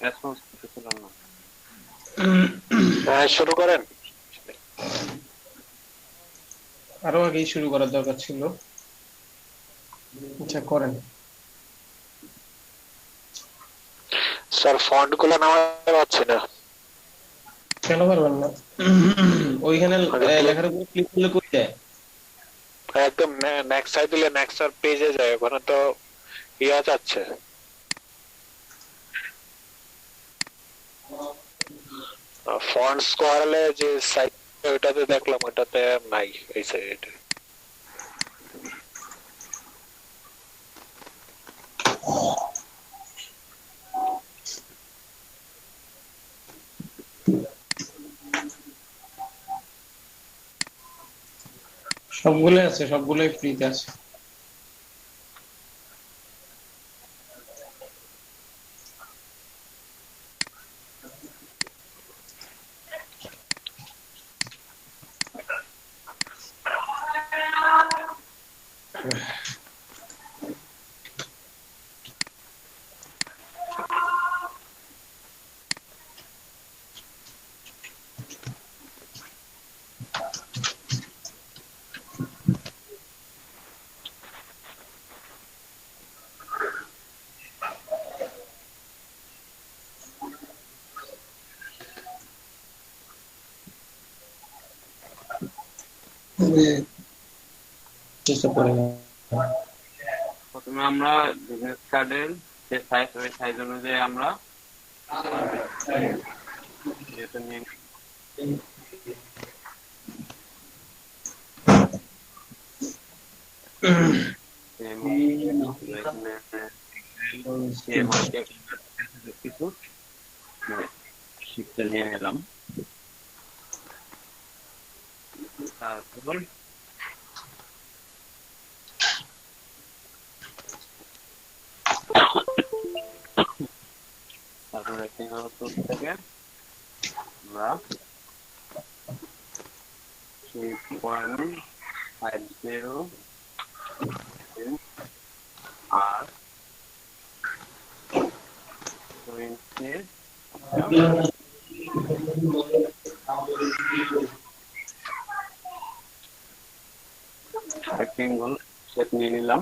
Response করতেছিলাম না। হ্যাঁ, শুরু করেন। আরো আগেই শুরু করার দরকার ছিল। আচ্ছা করেন। স্যার ফন্ট গুলো নামাতে পারছি না। কেন পারবেন না? ওইখানে লেখার উপরে ক্লিক করলে কই যায়? একদম নেক্সট সাইড দিলে নেক্সট আর পেজে যায়, ওখানে তো ইয়া যাচ্ছে। ফন্টস করালে যে সাইড ওটাতে দেখলাম, ওটাতে নাই এই সাইডে। সবগুলো আছে, সবগুলোই ফ্রিতে আছে। প্রথমে আমরা বিজনেস কার্ডের যে সাইজ, ওই সাইজ অনুযায়ী আমরা যেটা নিয়ে কিছু শিখতে নিয়ে এলাম। তারপর রেক্টেঙ্গুলার টুল থেকে আমরা 3.50 আর 20 রেক্টেঙ্গল শেপ নিয়ে নিলাম।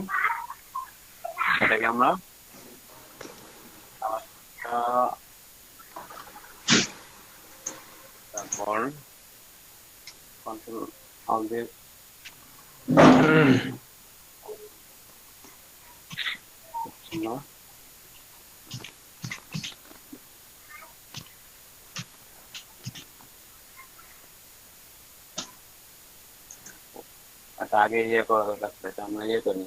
এটাকে আমরা তারপর কন্ট্রোল অল দিয়ে আগে ইয়ে করা লাগবে, আমরা ইয়ে করি।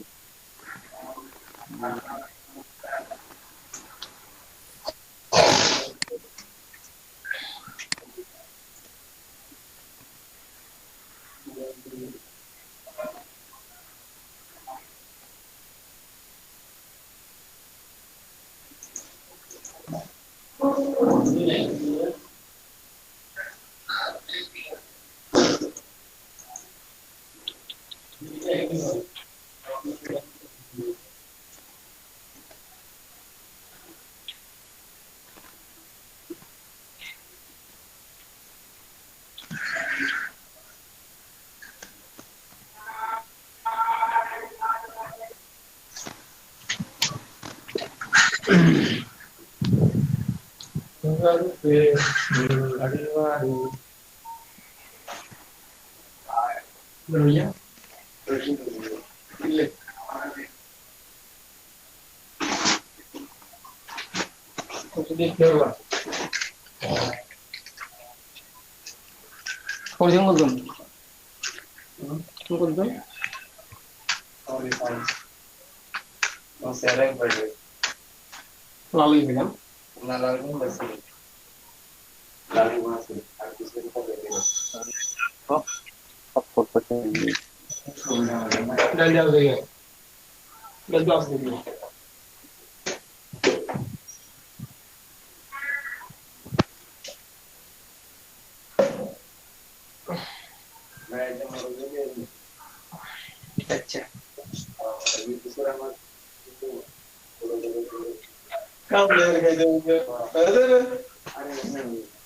काम लेकर गए थे मुझे अरे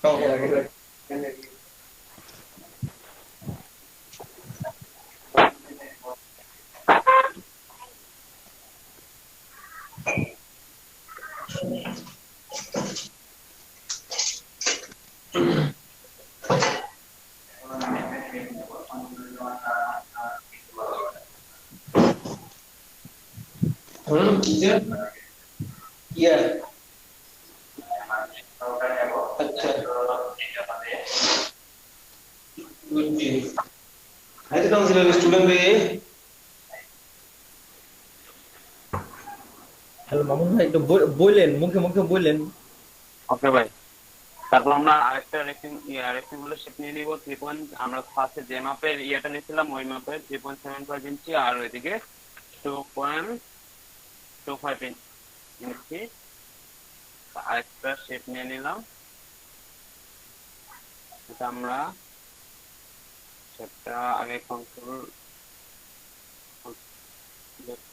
काम लेकर किया किया अच्छा বুঝছি আইতে কাউন্সিলর স্টুডেন্ট রে হ্যালো মামুন ভাই একটু বললেন মুখে মুখে বললেন। ওকে ভাই, তারপর আমরা আরেকটা রেক্টেঙ্গুলার শেপ নিয়ে নিব 3 আমরা ফার্স্টে যে মাপের ইয়েটা নিয়েছিলাম ওই মাপের 3.75 ইঞ্চি, আর ওইদিকে 2.25 ইঞ্চি আরেকটা শেপ নিয়ে নিলাম। এটা আমরা শেপটা আগে কন্ট্রোল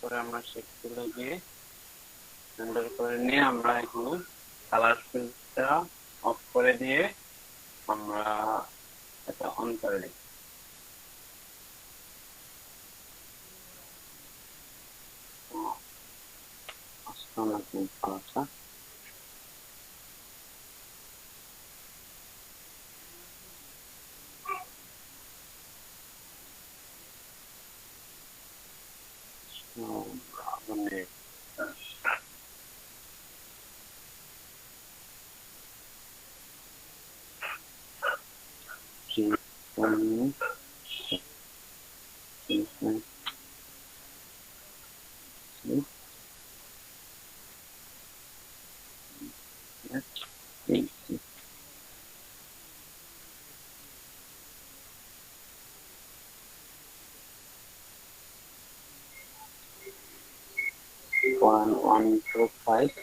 করে আমরা শেপগুলো দিয়ে হ্যান্ডেল করে নিয়ে আমরা এগুলো কালার ফিল্ডটা অফ করে দিয়ে আমরা এটা অন করে দিই। আচ্ছা, মানে one to five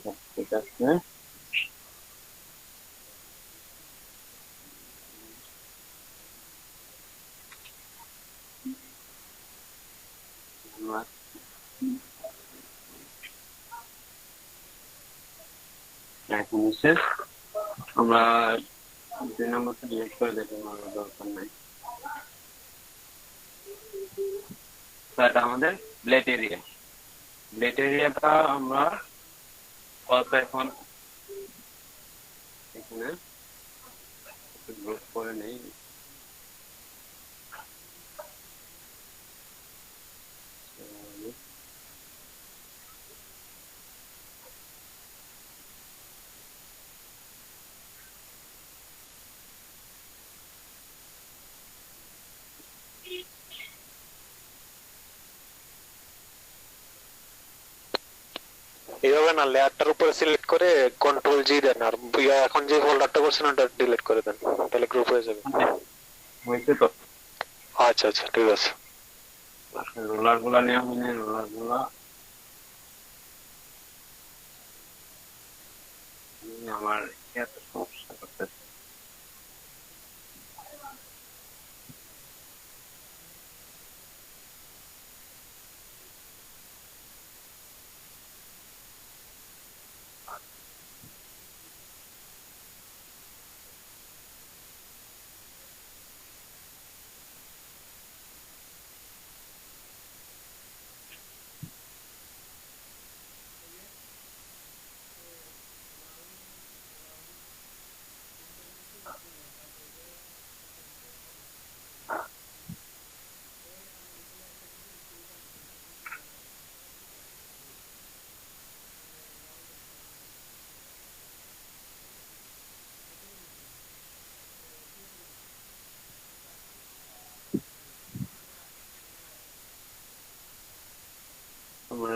সব ঠিক আছে। এখন হচ্ছে আমরা 2 নম্বরটা ডিলিট করে দেবো, আমার দরকার নাই। এটা আমাদের ব্লেড এরিয়াটা আমরা অল্প এখন এখানে গ্রুপ করে নেই। এইভাবে না, লেয়ারটার উপরে সিলেক্ট করে কন্ট্রোল জি দেন, আর এখন যে ফোল্ডারটা করছেন ওটা ডিলিট করে দেন, তাহলে গ্রুপ হয়ে যাবে। হয়েছে তো? আচ্ছা আচ্ছা, ঠিক আছে। রোলার গুলা নেওয়া হয়নি, রোলার গুলা আমার এত সমস্যা করতেছে।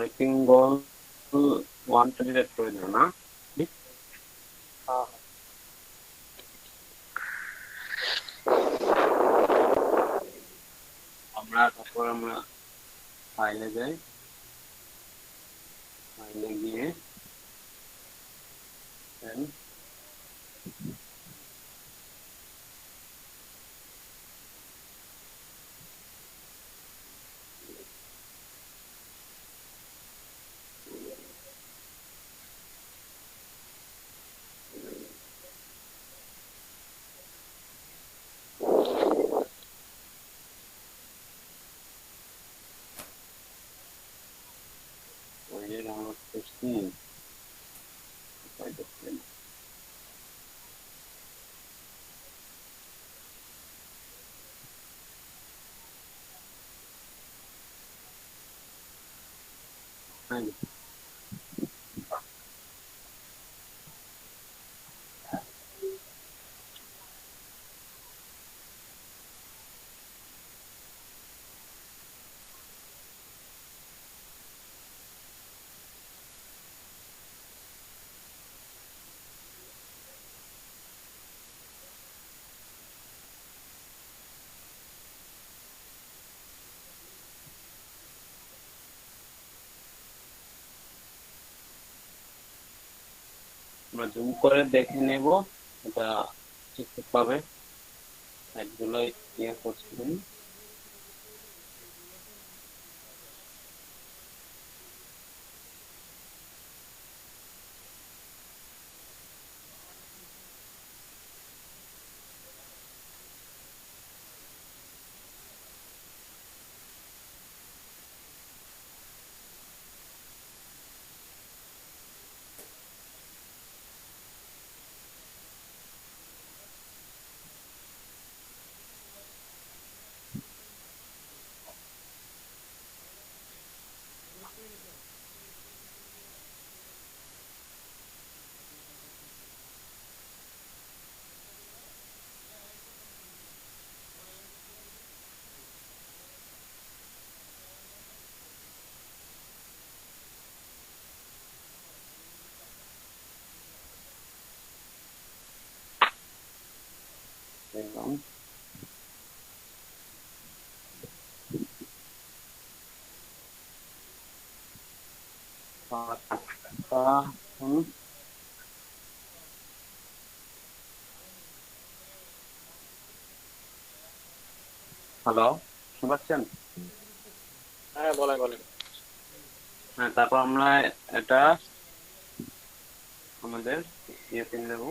রেক্টেঙ্গল 1টা ডিলিট করে দিও না। তারপর আমরা ফাইলে যাই, ফাইলে গিয়ে যে ডাউনলোড করছি পাইতেছি না। হ্যাঁ, আমরা জুম করে দেখে নেব এটা ঠিকঠাক পাবে সাইটগুলো ইয়ে করছিলেন। দেখলাম হ্যালো, শুনতে পাচ্ছেন? হ্যাঁ বলেন বলেন। হ্যাঁ, তারপর আমরা এটা আমাদের ইয়েতে নেব।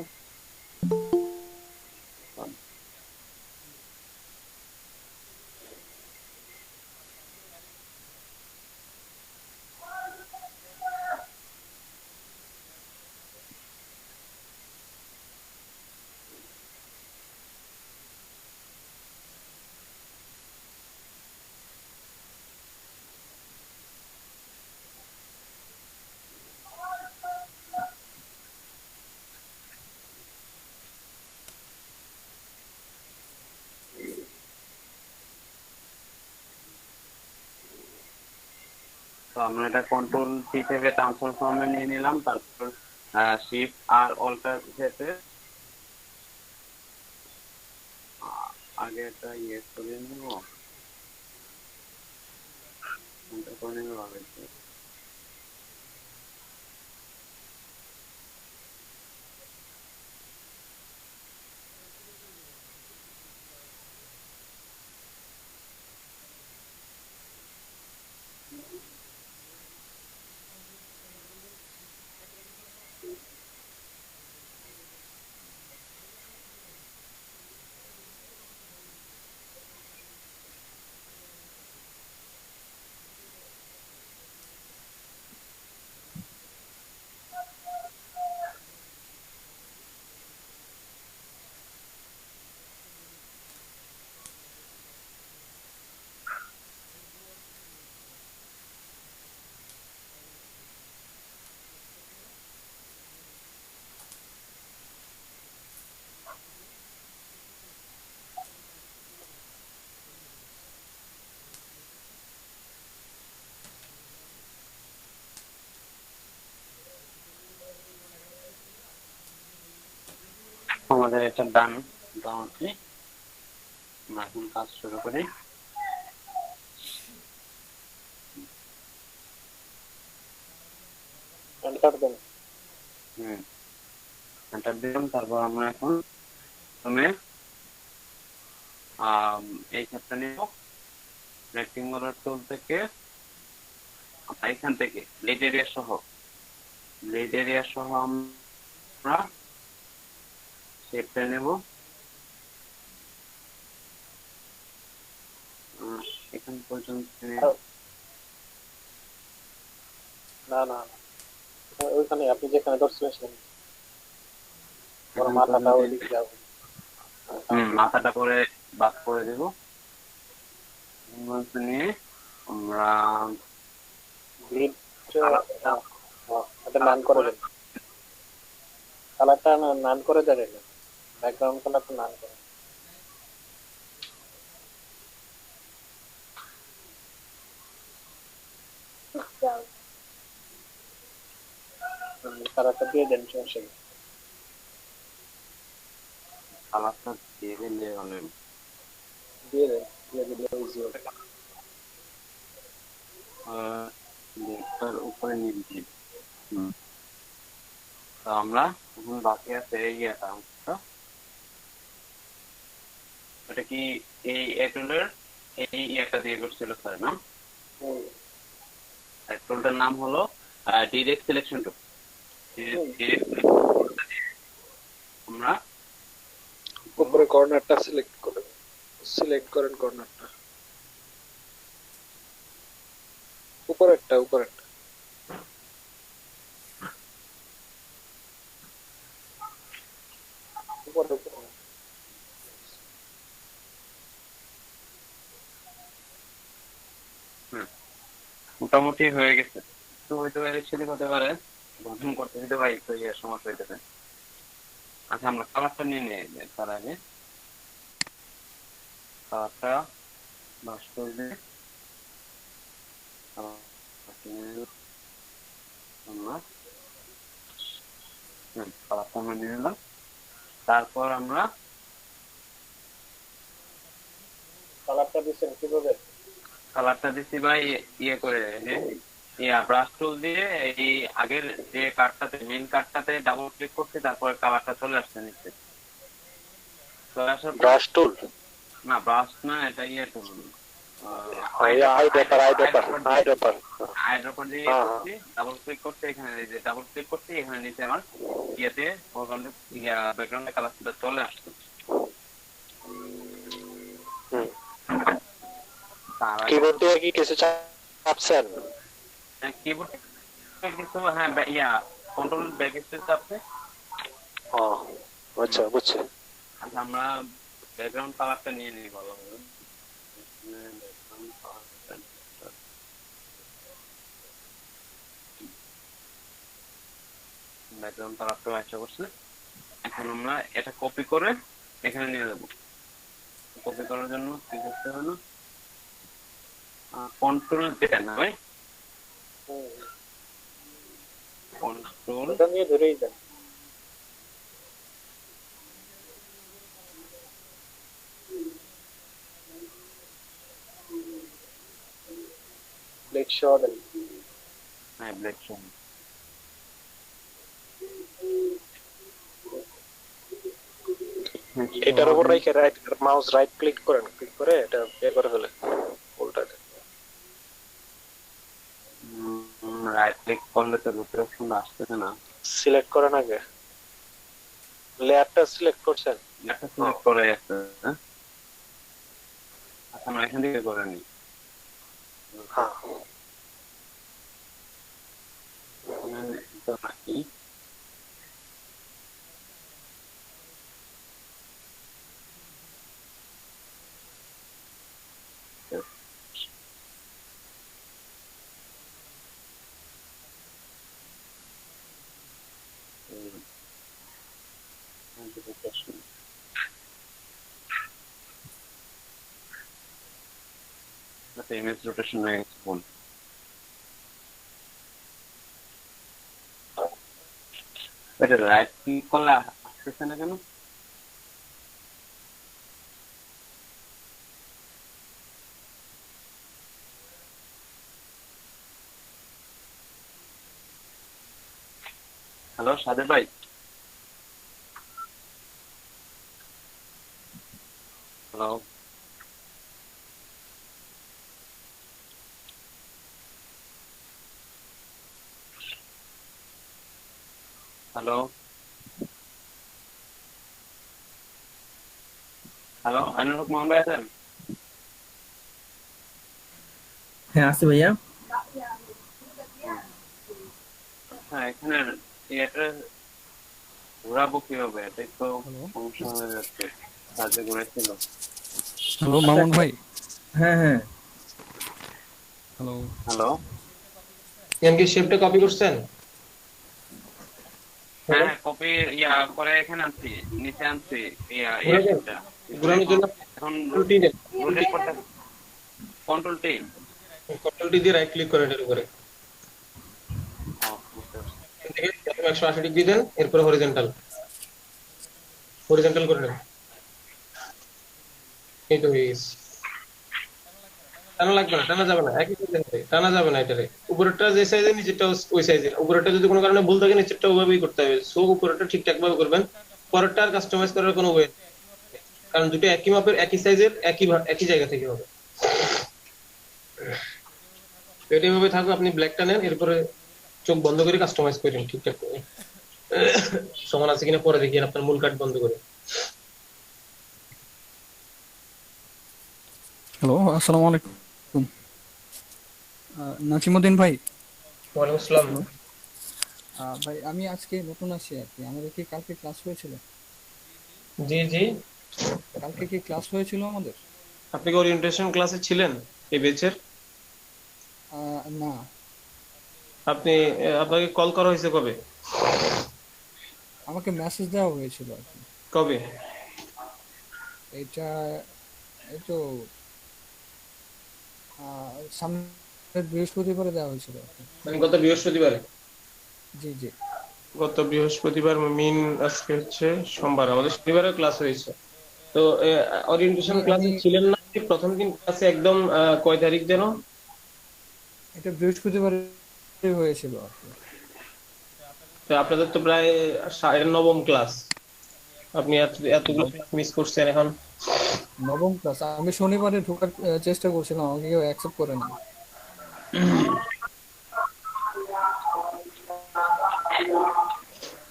তো আমরা এটা কন্ট্রোল সি থেকে ট্রান্সফার ফর্মে নিয়ে নিলাম, তারপর শিফট আর অল্টার থেকে আগে এটা ইয়ে করে নেব, এটা করে নেব আগে। আমাদের এটা ডান, মোটামুটি আমরা এখন কাজ শুরু করি। এন্টার দেন। এন্টার দিলাম। তারপর আমরা এখন প্রথমে এই ক্ষেত্রে নিব রেক্টেঙ্গুলার টুল থেকে, এখান থেকে ব্লেড এরিয়া সহ আমরা শেপটা নেব। এখান পর্যন্ত না না না, ওইখানে আপনি যেখানে ধরছিলেন সেখানে ওর মাথাটা ওইদিক যাও। মাথাটা করে বাদ করে দেব। নিয়ে আমরা এটা নান করে দেন, কালারটা নান করে দেন, ব্যাকগ্রাউন্ড কালারটা নান করে। কালারটা দিয়ে দেন, সমস্যা নেই। কালারটা দিয়ে দিলে অনেক দিয়ে দেন, দিয়ে দিলে ইজি হবে। লেখার উপরে নিয়ে দিই। তো আমরা এখন বাকি আছে এই ইয়েটা, এটা কি এই এটুলের এই ইয়েটা দিয়ে করছিল স্যার না? টুলটার নাম হলো ডিরেক্ট সিলেকশন টুল। আমরা উপরে কর্নারটা সিলেক্ট করেন কর্নারটা, উপরেরটা উপরে মোটামুটি হয়ে গেছে। তো হয়তো এদিক হতে পারে, গঠন করতে দিতে পারি, একটু সমস্যা হইতেছে। আচ্ছা, আমরা কালারটা নিয়ে নিই তার আগে। কালারটা বাস করবে, কালারটা আমরা নিয়ে নিলাম। তারপর আমরা কালারটা দিচ্ছেন কিভাবে? কালারটা দিচ্ছি ভাই ইয়ে করে, ব্রাশ টুল দিয়ে এই আগের যে কার্ডটাতে, মেইন কার্ডটাতে ডাবল ক্লিক করছি, তারপরে কালারটা চলে আসছে নিচে। চলে আসার ব্রাশ টুল না, ব্রাশ না, এটা ইয়ে টুল, আইড্রপার দিয়ে করছি, ডাবল ক্লিক করছি, এখানে ডাবল ক্লিক করছি, এখানে নিচে আমার ইয়েতে ব্যাকগ্রাউন্ডে কালারটা চলে আসছে। কিবোর্ড দিয়ে কি কিছু চাপছেন? কিবোর্ড কিছু, হ্যাঁ, কন্ট্রোল ব্যাক স্পেস চাপছে। আচ্ছা, বুঝছি। আচ্ছা, আমরা ব্যাকগ্রাউন্ড কালারটা নিয়ে নিই ভালো হবে। ব্যাকগ্রাউন্ড কালারটা আশা করছি। এখন আমরা এটা কপি করে এখানে নিয়ে যাবো। কপি করার জন্য কি করতে হবে না, কন্ট্রোল যেটা না ভাই, কন্ট্রোল নিয়ে ধরেই দেন। ব্লেড শো দেন। হ্যাঁ, ব্লেড শো। এটার উপর রেখে মাউস রাইট ক্লিক করেন, ক্লিক করে এটা বের করে ফেলে উল্টাতে। রাইট ক্লিক করলে তো রুটের অপশন আসতেছে না। সিলেক্ট করেন আগে, লেয়ারটা সিলেক্ট করছেন, লেয়ারটা সিলেক্ট করে আছে। আচ্ছা, আমরা এখান থেকে করে নিই। হ্যাঁ, নাকি ইমেজ রোটেশন হয়ে গেছে। ফোন এটা রাইট ক্লিক করলে আসতেছে না কেন? হ্যালো সাদেক ভাই, হ্যালো, হ্যালো, হ্যালো, আইনুল হক মোহাম্মদ ভাই আছেন? হ্যাঁ, আছি ভাইয়া। আচ্ছা এখানে এটা ঘোরাবো কিভাবে? এটাই তো হ্যালো সমস্যা হয়ে যাচ্ছে। কাজে ঘুরেছিল। হ্যালো আচ্ছা মামুন ভাই। হ্যাঁ হ্যাঁ হ্যালো। হ্যালো, এখানে কি শেপটা কপি করছেন? হ্যাঁ কপি করে এখানে আনছি, নিচে আনছি ঘুরে যান, শেপটা। কিন্তু ঘুরানোর এখন জন্য এখন কন্ট্রোল টি দেন, রোটেট করতে কন্ট্রোল টি। কন্ট্রোল টি দিয়ে রাইট ক্লিক করেন এর উপরে, বুঝতে পারছি। এখান থেকে প্রথমে 180 ডিগ্রি দেন, এরপরে হরিজন্টাল, হরিজন্টাল করে নেন। এই তো হয়ে গেছে। টানা লাগবে না, টানা যাবে না, একই সাইজে হবে, টানা যাবে না। এটারে উপরেরটা যে সাইজে, নিচেরটা ওই সাইজের। উপরেরটা যদি কোনো কারণে ভুল থাকে, নিচেরটা ওইভাবেই করতে হবে। সো উপরেরটা ঠিকঠাক ভাবে করবেন, পরেরটা আর কাস্টমাইজ করার কোনো ওয়ে, কারণ দুটো একই মাপের, একই সাইজের, একই জায়গা থেকে হবে। তো এটা এভাবে থাকবে। আপনি ব্ল্যাকটা নেন, এরপরে চোখ বন্ধ করে কাস্টমাইজ করেন ঠিকঠাক করে। সমান আছে কিনা পরে দেখিয়ে আপনার মূল কাট বন্ধ করে। হ্যালো, আসসালামু আলাইকুম। নাজিমুদ্দিন ভাই। ওয়ালাইকুম আসসালাম। হ্যালো। ভাই আমি আজকে নতুন আসছি আর কি। আমাদের কি কালকে ক্লাস হয়েছিল? জি জি, কালকে কি ক্লাস হয়েছিল আমাদের? আপনি কি ওরিয়েন্টেশন ক্লাসে ছিলেন এই ব্যাচের? না। আপনি আপনাকে কল করা হয়েছে কবে? আমাকে মেসেজ দেওয়া হয়েছিল আর কি। কবে? এটা এই তো সামনের বৃহস্পতিবারে দেওয়া হয়েছিল আর কি। মানে গত বৃহস্পতিবারে? জি জি। গত বৃহস্পতিবার মিন আজকে হচ্ছে সোমবার, আমাদের শনিবারে ক্লাস হয়েছে। তো ওরিয়েন্টেশন আমি আমি ক্লাসে ছিলেন না? প্রথম দিন ক্লাসে একদম কয় তারিখ যেন? এটা বৃহস্পতিবারে হয়েছিল আর কি। তো আপনাদের তো প্রায় নবম ক্লাস, আপনি এতগুলো ক্লাস মিস করছেন এখন। নবম ক্লাস। আমি শনিবারে ঢোকার চেষ্টা করছিলাম, আমাকে কেউ অ্যাকসেপ্ট করেনি।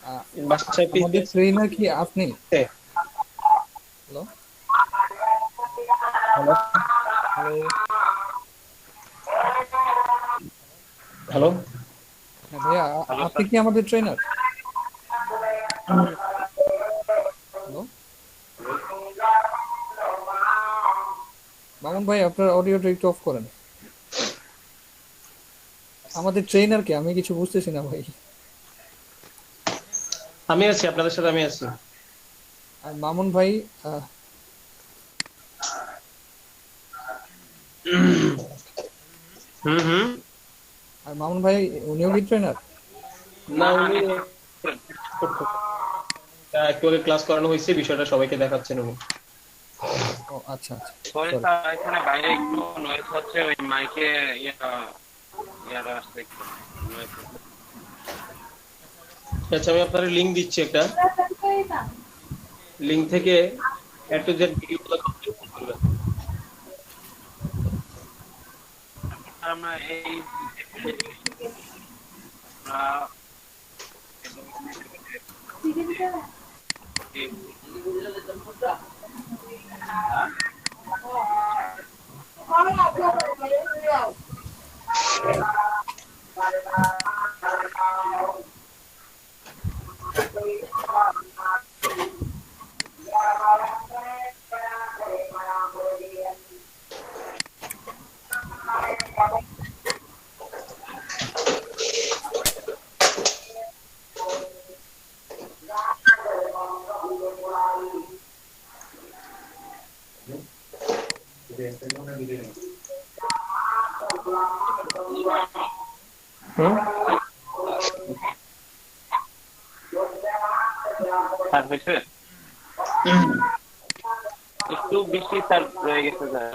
আহ, বাসায় আমাদের ট্রেনার কি আপনি? Hello hello hello. হ্যালো, হ্যাঁ ভাইয়া, হ্যালো আপনি স্যার। কি আমাদের ট্রেনার? হ্যালো মামুন ভাই, আপনার অডিওটা একটু অফ করেন। আমাদের ট্রেনার কে? আমি কিছু বুঝতেছি না ভাই। আমি আছি আপনাদের সাথে, আমি আছি। আর মামুন ভাই, আহ, হুম হুম। আর মামুন ভাই উনিও কি ট্রেনার? না, উনি একটু আগে ক্লাস করানো হয়েছে, বিষয়টা সবাইকে দেখাচ্ছেন উনি। ও আচ্ছা আচ্ছা। Sorry sorry. স্যার, এখানে বাইরে একটু নয়েজ হচ্ছে, ওই মাইকে ইয়াটা আসছে একটু noise হচ্ছে। আচ্ছা, আমি আপনার লিংক দিচ্ছি একটা, লিংক থেকে এ টু জেড ভিডিওগুলো কমপ্লিট করবেন। আমরা আমরা হুম। স্যার হয়েছে, একটু বেশি স্যার রয়ে গেছে স্যার।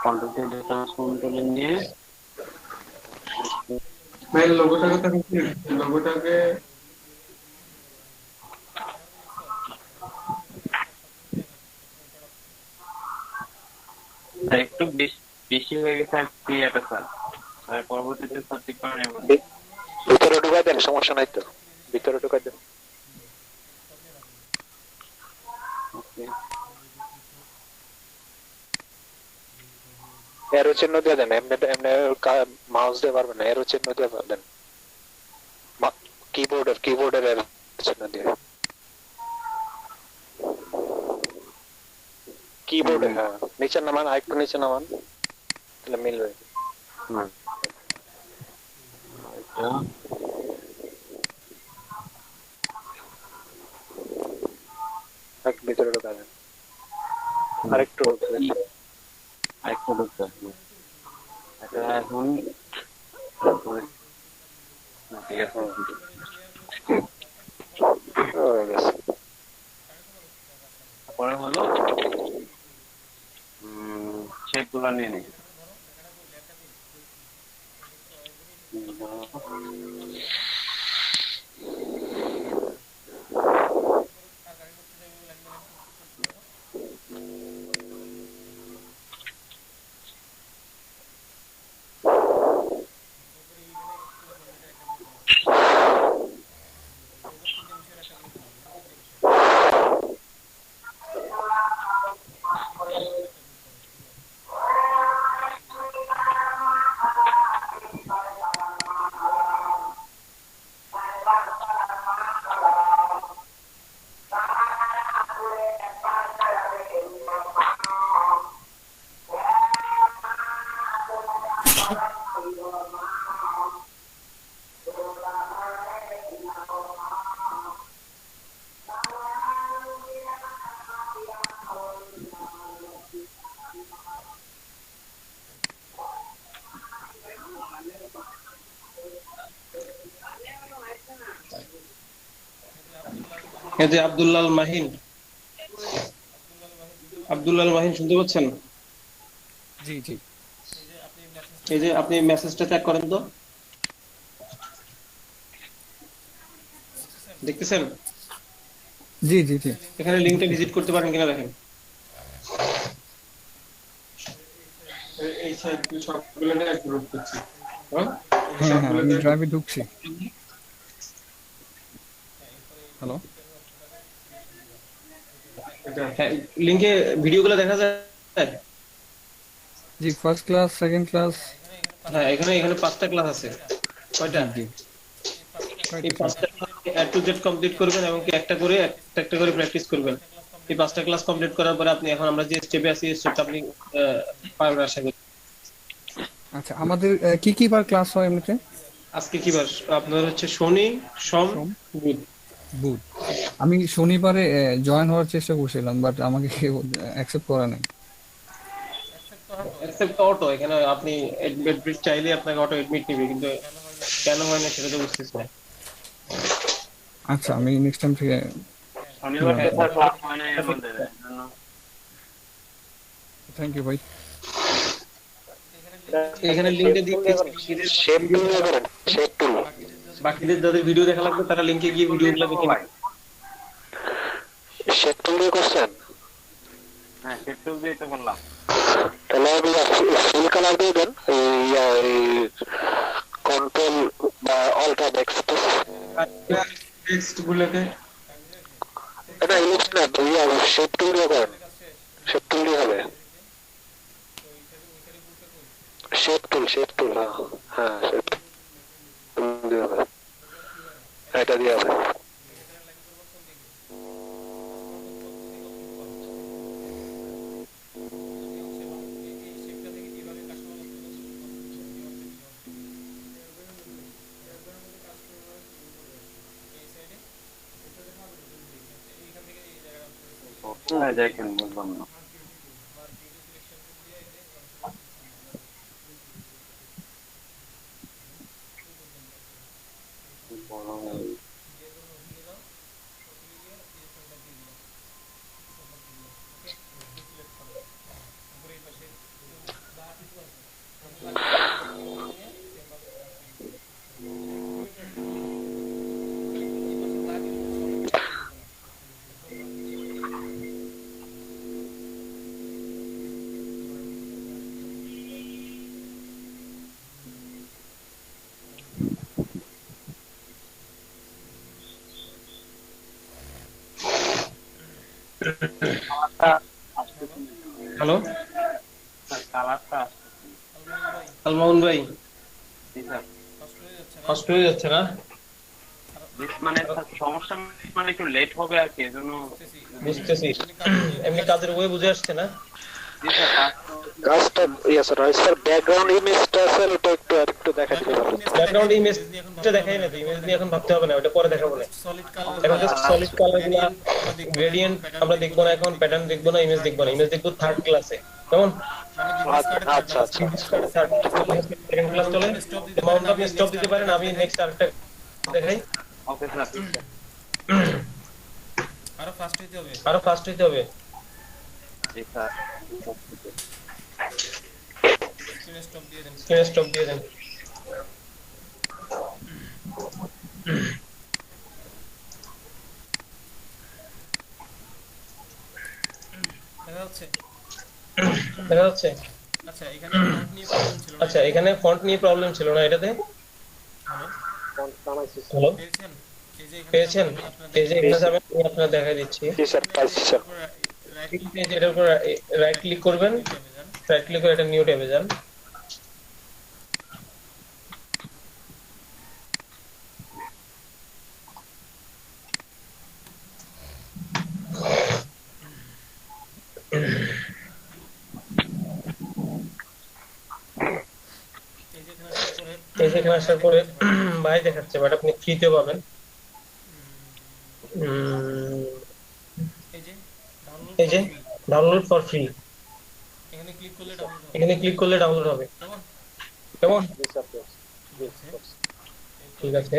কন্ট্রোল থেকে ডেটা ট্রান্সফর্ম নিয়ে ভাই লোগোটাকে তো লোগোটাকে একটু বেশি হয়ে গেছে আর কি এটা স্যার আর পরবর্তীতে স্যার ঠিক করে নেব ভিতরে ঢুকাই দেন, সমস্যা নাই তো, ভিতরে ঢুকাই দেন। ওকে এরো চিহ্ন দিয়ে দেন, এমনি এমনি মাউস দিয়ে পারবেন না, এরো চিহ্ন দিয়ে দেন, কিবোর্ডের এরো চিহ্ন দিয়ে, কিবোর্ডে। হ্যাঁ, নিচে নামান, আরেকটু নিচে নামান, তাহলে মিলবে। ভিতরে ঢুকা দেন, আরেকটু ঢুকতে এটা এখন ঠিক আছে হয়ে গেছে। পরে হলো শেপগুলো নিয়ে নিই। এই যে আব্দুল্লাল মাহিন শুনতে পাচ্ছেন? জি জি এই যে আপনি মেসেজটা চেক করেন তো, দেখতেছেন? জি জি জি এখানে লিংকটা ভিজিট করতে পারেন কিনা দেখেন। এই সাইড সবগুলো আপলোড করছি। হ্যাঁ হ্যাঁ হ্যাঁ আমি ড্রাইভে ঢুকছি। হ্যালো হ্যাঁ, লিংকে ভিডিওগুলো দেখা যায়। জি ফার্স্ট ক্লাস সেকেন্ড ক্লাস হ্যাঁ, এখানে 5টা ক্লাস আছে। কয়টা? জি এই 5টা A to Z কমপ্লিট করবেন এবং কি একটা করে প্র্যাকটিস করবেন। এই 5টা ক্লাস কমপ্লিট করার পরে আপনি এখন আমরা যে স্টেপে আছি, স্টেপটা আপনি পারবেন আশা করি। আচ্ছা আমাদের কি কি বার ক্লাস হয় এমনিতে? আজকে কি বার? আপনার হচ্ছে শনি, সোম, বুধ। বুধ। আমি শনিবারে জয়েন হওয়ার চেষ্টা করছিলাম বাট আমাকে কেউ অ্যাকসেপ্ট করে নাই। অ্যাকসেপ্ট অটো, এখানে আপনি এডমিট চাইলে আপনাকে অটো এডমিট নিবে, কিন্তু কেন হয় না সেটা তো বুঝতেছি না। আচ্ছা আমি নেক্সট টাইম থেকে শনিবার স্যার ক্লাস হয় নাই আমাদের জন্য। থ্যাংক ইউ ভাই। এখানে লিংকটা দিয়ে শেপ টুল দিয়ে করেন, শেপ টুল। বাকিদের যাদের ভিডিও দেখা লাগবে তারা লিংকে গিয়ে ভিডিওগুলো দেখে নেবে। শেপ টুল দিয়ে করছেন? হ্যাঁ শেপ টুল দিয়ে তো করলাম। তাহলে আপনি ফুল কালার দিয়ে দেন, কন্ট্রোল বা অল্টার ব্যাকস্পেস। টেক্সট গুলোকে এটা ইলিপস না, শেপ টুল দিয়ে করেন, শেপ টুল দিয়ে হবে। শেপ টুল, হ্যাঁ হ্যাঁ, শেপ টুল দিয়ে হবে, এটা দিয়ে হবে। দেখেন বুঝলাম না। কালারটা আসতেছে না। হ্যালো স্যার কালারটা আসতেছে না। আলমামুন ভাই, জি স্যার। কষ্ট হয়ে যাচ্ছে না? মানে স্যার সমস্যা মানে একটু লেট হবে আর কি, এজন্য যদি বুঝতেছি। এমনি কাজের ওয়ে বুঝে আসছে না? জি স্যার কাজ তো কাজটা স্যার স্যার ব্যাকগ্রাউন্ড ইমেজটা স্যার ওটা একটু আরেকটু দেখা দিলে ভালো হতো। ব্যাকগ্রাউন্ড ইমেজটা দেখাই না, ইমেজ নিয়ে এখন ভাবতে হবে না, ওটা পরে দেখাবো না। এখন জাস্ট সলিড কালার গুলা, গ্রেডিয়েন্ট আমরা দেখবো না, এখন প্যাটার্ন দেখবো না, ইমেজ দেখবো না, ইমেজ দেখবো থার্ড ক্লাসে। কেমন? আচ্ছা আচ্ছা সেকেন্ড ক্লাস চলে। মাউন্ট আপনি স্টপ দিতে পারেন, আমি নেক্সট আরেকটা দেখাই। Okay sir. জি স্যার। আরো ফাস্ট হইতে হবে। জি স্যার। স্ক্রিনে স্টপ দিয়ে দেন। দেখা যাচ্ছে? আচ্ছা, এখানে ফন্ট নিয়ে প্রবলেম ছিল না এটাতে? হ্যালো, পেয়েছেন? এই যে এখানে যাবেন, আমি আপনাকে দেখাই দিচ্ছি। জি স্যার পাইছি স্যার। এই যে এটার উপর রাইট ক্লিক করবেন, রাইট ক্লিক করে এটা নিউ ট্যাবে যান। এই যে এখানে আসার পরে ভাই দেখাচ্ছে, বাট আপনি ফ্রিতে পাবেন। এই যে ডাউনলোড ফর ফ্রি, এখানে ক্লিক করলে ডাউনলোড হবে। কেমন? জি স্যার জি স্যার। ঠিক আছে,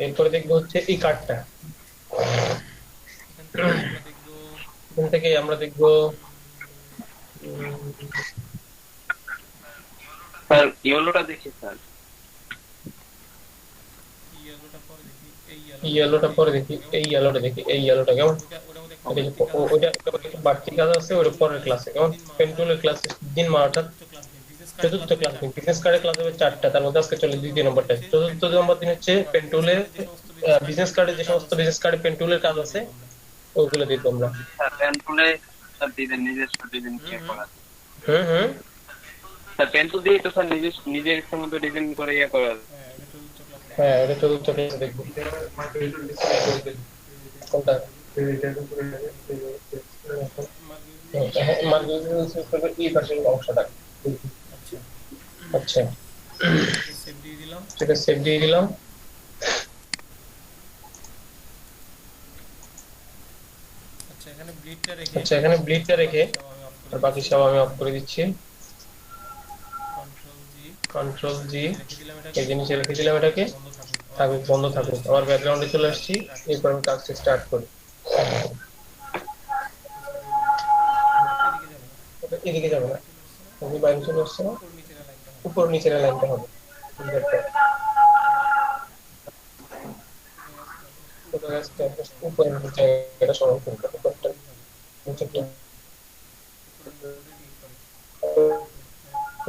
এরপরে দেখবো হচ্ছে এই কার্ডটা। এখান থেকে আমরা দেখবো স্যার ইয়েলোটা দেখি স্যার। ইয়েলোটা পরে দেখি, এই ইয়েলোটা দেখি, এই ইয়েলোটা কেমন? ওইটা বাড়তি কাজ আছে ওর পরের ক্লাসে। কেমন? পেন্টুলের ক্লাস দিন অর্থাৎ চতুর্থ ক্লাস দিন। বিজনেস কার্ডের ক্লাস হবে 4টা, তার মধ্যে আজকে চলে দ্বিতীয় নম্বরটা। চতুর্থ নম্বর দিন হচ্ছে পেন্টুলের বিজনেস কার্ডে যে সমস্ত বিজনেস কার্ডে পেন্টুলের কাজ আছে ওইগুলো দেখবো আমরা। স্যার পেন্টুলে স্যার ডিজাইন নিজস্ব ডিজাইন ক্রিয়েট করা। হুম স্যার পেন্টুল দিয়ে তো স্যার নিজের ইচ্ছা মতো ডিজাইন করে ইয়ে করা। হ্যাঁ, এটা চতুর্থ ক্লাসে দেখবো। কোনটা? এই পাশের অংশটা। আচ্ছা, সেটা সেভ দিয়ে দিলাম। আচ্ছা, এখানে ব্লিডটা রেখে আর বাকি সব আমি অফ করে দিচ্ছি। কন্ট্রোল জি, এই যে নিচে রেখে দিলাম, এটাকে থাকুক, বন্ধ থাকুক। আমার ব্যাকগ্রাউন্ডে চলে আসছি, এরপর আমি কাজটা স্টার্ট করি। এদিকে যাবে না, তুমি বাইরে চলে আসছে না, উপর নিচের লাইনটা হবে। উপরের জায়গাটা সমান করতে হবে, উপরটা নিচেরটা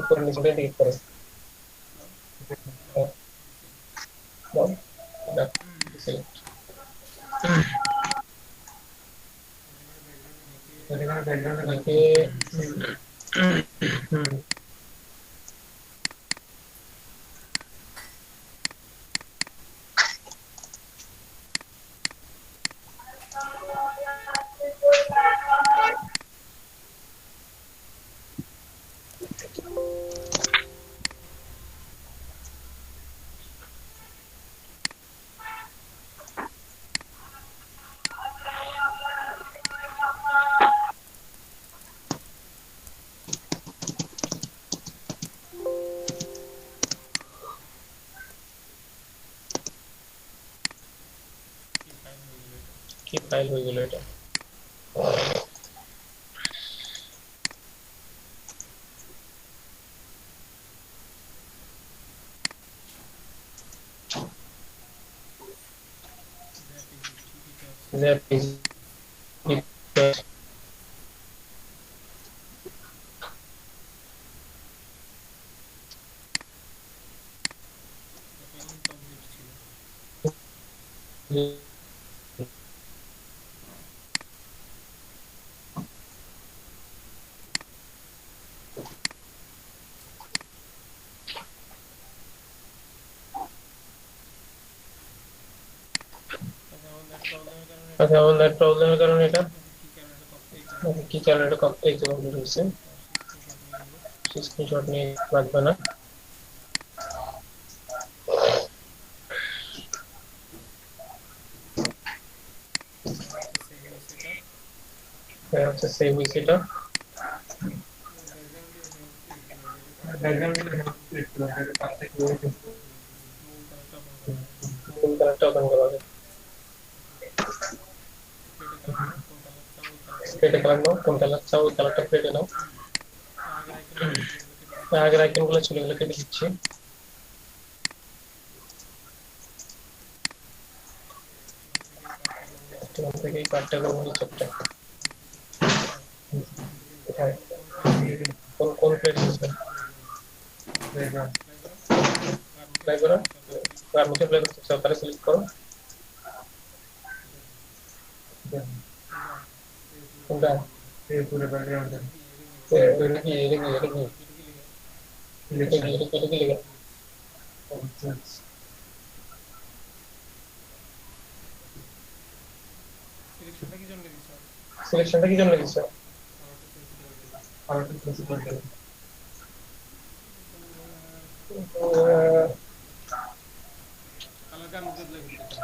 উপরের নিচেটা ক্লিক করে দাও, দাও, select। এটাকে, হুম, কি ফাইল হয়ে গেল এটা? That is it. আচ্ছা আমাদের প্রবলেমের কারণে এটা কি কারণে এটা এই যে কমপ্লিট হয়েছে স্ক্রিনশট নিয়ে লাগবে না আচ্ছা সেভ হয়েছে এটা মূল কালারটা ওপেন করা হবে প্লেটে কালার নাও কোন কালার চাও ওই কালারটা প্লেটে নাও আগের আইকনগুলো ছিল এগুলো কেটে দিচ্ছি এখান থেকে এই কার্ডটা করবো নিচেরটা কোন কোন প্লেট ইউজবেন প্লে করো আর মুখে প্লে করতে চাও তাহলে সিলেক্ট করো কোনটা এই পুরো ব্যাকগ্রাউন্ড এটা কি লেখা সিলেকশনটা কি জন্য দিছো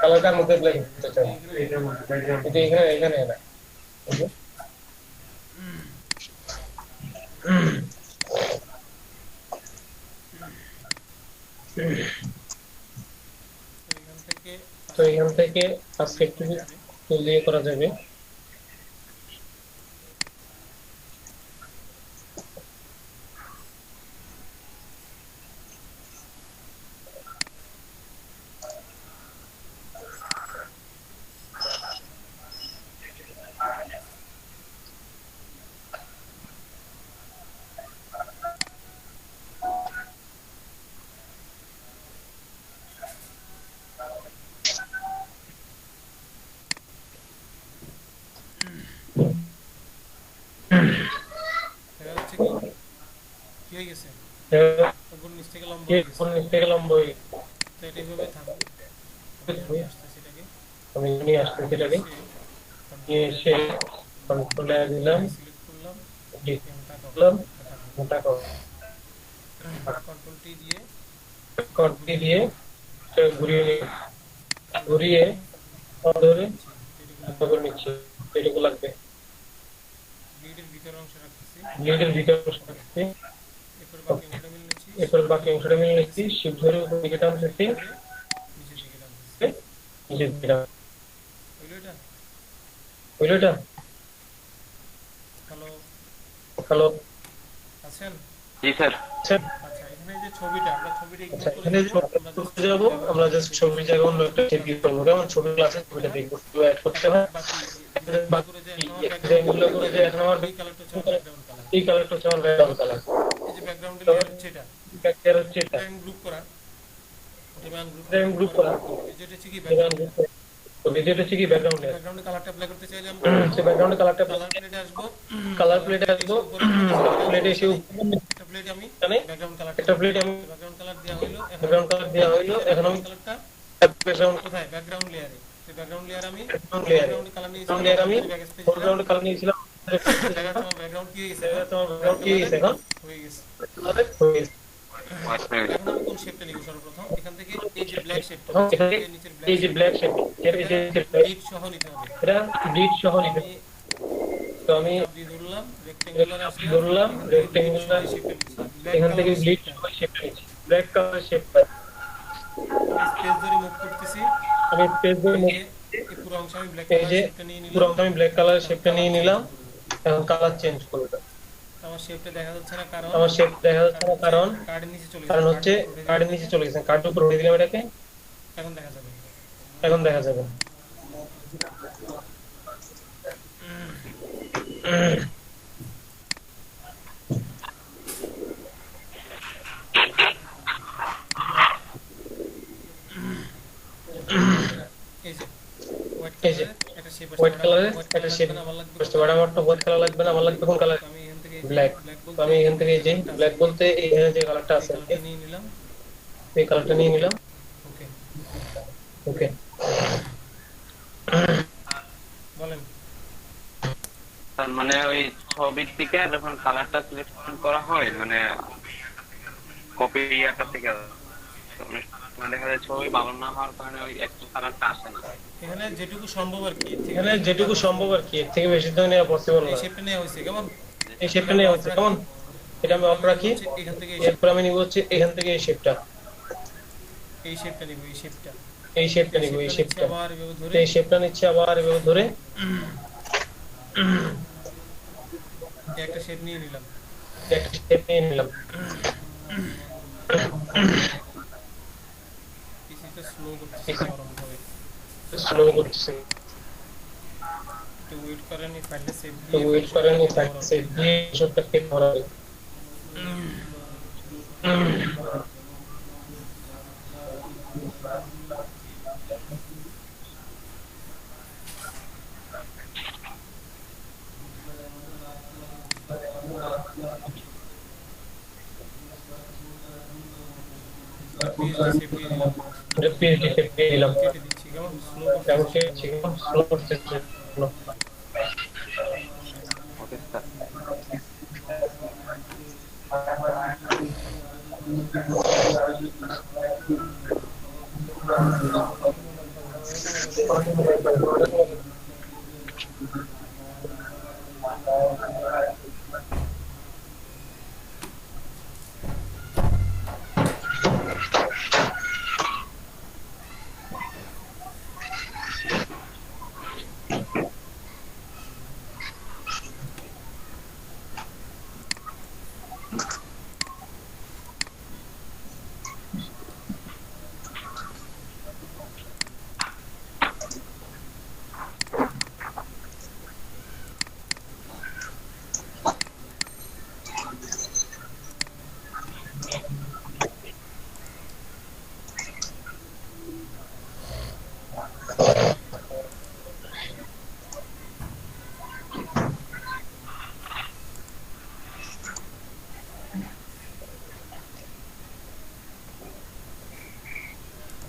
কালারটার মধ্যে ব্ল্যাক করতে চাই এটা এখানে না তো এখান থেকে আজকে একটু দিয়ে করা যাবে আমি নিয়ে আসতে সেটাকে নিয়ে এসে কন্ট্রোল দিলাম কন্ট্রোল দিয়ে ঘুরিয়ে ধরে নিচ্ছি এটুকু লাগবে ব্লেডের ভিতর অংশ রাখছি এরপর বাকি অংশটা মিলে নিচ্ছি শিফট ধরে উপর দিকে টানতেছি নিচের দিকে হইলো এটা হ্যালো আছেন জি স্যার আচ্ছা এখানে যে ছবিটা এখানে যাব আমরা জাস্ট ছবি জায়গা অন্য একটা টেপ ইউজ করব কেমন ছবি ক্লাসে ছবিটা দেখব একটু অ্যাড করতে হয় এগুলো করে যে এখন আমার এই কালারটা হচ্ছে আমার ব্যাকগ্রাউন্ড কালার এই যে ব্যাকগ্রাউন্ড লেয়ার হচ্ছে এটা ব্যাকগ্রাউন্ড হচ্ছে এটা গ্রুপ করা এই যেটা হচ্ছে কি ব্যাকগ্রাউন্ড তো ভিডিওটা হচ্ছে কি ব্যাকগ্রাউন্ড কালারটা অ্যাপ্লাই করতে চাইলে আমরা সে ব্যাকগ্রাউন্ড কালারটা কালার প্লেটে আসবো প্লেটে এসে একটা প্লেট আমি ব্যাকগ্রাউন্ড কালার দেওয়া হইলো এখন আমি কালারটা ব্যাকগ্রাউন্ড কোথায় ব্যাকগ্রাউন্ড লেয়ারে সেই ব্যাকগ্রাউন্ড লেয়ার আমি ব্যাকগ্রাউন্ড কালার নিয়েছিলাম ব্যাকগ্রাউন্ড কি হয়েছে এখন হয়ে গেছে এখন আমি কোন শেপটা নিব সর্বপ্রথম এখান থেকে এই যে ব্ল্যাক শেপটা নিচের ব্ল্যাক এই যে ব্ল্যাক শেপ এর এই যে ব্লিড সহ নিতে হবে এটা ব্লিড সহ নিতে তো আমি ধরলাম রেক্ট্যাঙ্গুলার এখান থেকে ব্লিড শেপটা নিচ্ছি ব্ল্যাক কালার শেপটা স্পেস ধরে মুভ করতেছি আমি স্পেস ধরে মুভ এই পুরো অংশ আমি ব্ল্যাক কালার শেপটা নিয়ে নিলাম পুরো অংশ আমি ব্ল্যাক কালার শেপটা নিয়ে নিলাম এখন কালার চেঞ্জ করব আমার শেপটা দেখা যাচ্ছে না কারণ কার্ডের নিচে চলে গেছে কারণ হচ্ছে কার্ডের নিচে চলে গেছে কার্ডের উপর উঠে দিলাম এটাকে এখন দেখা যাবে এই যে হোয়াইট কালারের একটা শেপ বুঝতে পারো আমার তো হোয়াইট কালার লাগবে না আমার লাগবে কোন কালার ব্ল্যাক তো আমি এখান থেকে এই যে ব্ল্যাক বলতে এখানে যে কালারটা আছে এই কালারটা নিয়ে নিলাম ওকে তার মানে ওই ছবির থেকে যখন কালারটা সিলেকশন করা হয় মানে কপি ইয়াটা থেকে মানে দেখা যায় ছবি ভালো না হওয়ার কারণে ওই একটু কালারটা আসে না। এখানে যেটুকু সম্ভব আর কি, এখানে যেটুকু সম্ভব আর কি, এর থেকে বেশি তো নেওয়া পসিবল না। এই শেপটা নেওয়া হয়েছে কেমন, এই শেপটা নেওয়া হচ্ছে কেমন, এটা আমি অফ রাখি। এখান থেকে এরপর আমি নিব হচ্ছে এখান থেকে এই শেপটা, এই শেপটা নিব, এই শেপটা এই শেপটা নিব, এই শেপটা আবার এভাবে ধরে এই শেপটা নিচ্ছে আবার এভাবে ধরে একটা শেপ নিয়ে নিলাম। একটা শেপ নিয়ে নিলাম। পিসিটা স্লো করতেছে, গরম হবে, স্লো করতেছে, একটু ওয়েট করেন, এই ফাইলটা সেভ তো দিয়ে ওয়েট করেন, এই ফাইলটা সেভ দিয়ে সবটা ক্লিক করা হবে। পিএসডি সেভ দিয়ে দিলাম, এটা পিএইচডি সেভ দিয়ে দিলাম। কেটে দিচ্ছি কেমন, স্লো কেমন করতেছে। শেপ ছিল, স্লো করতেছে। Okay sir.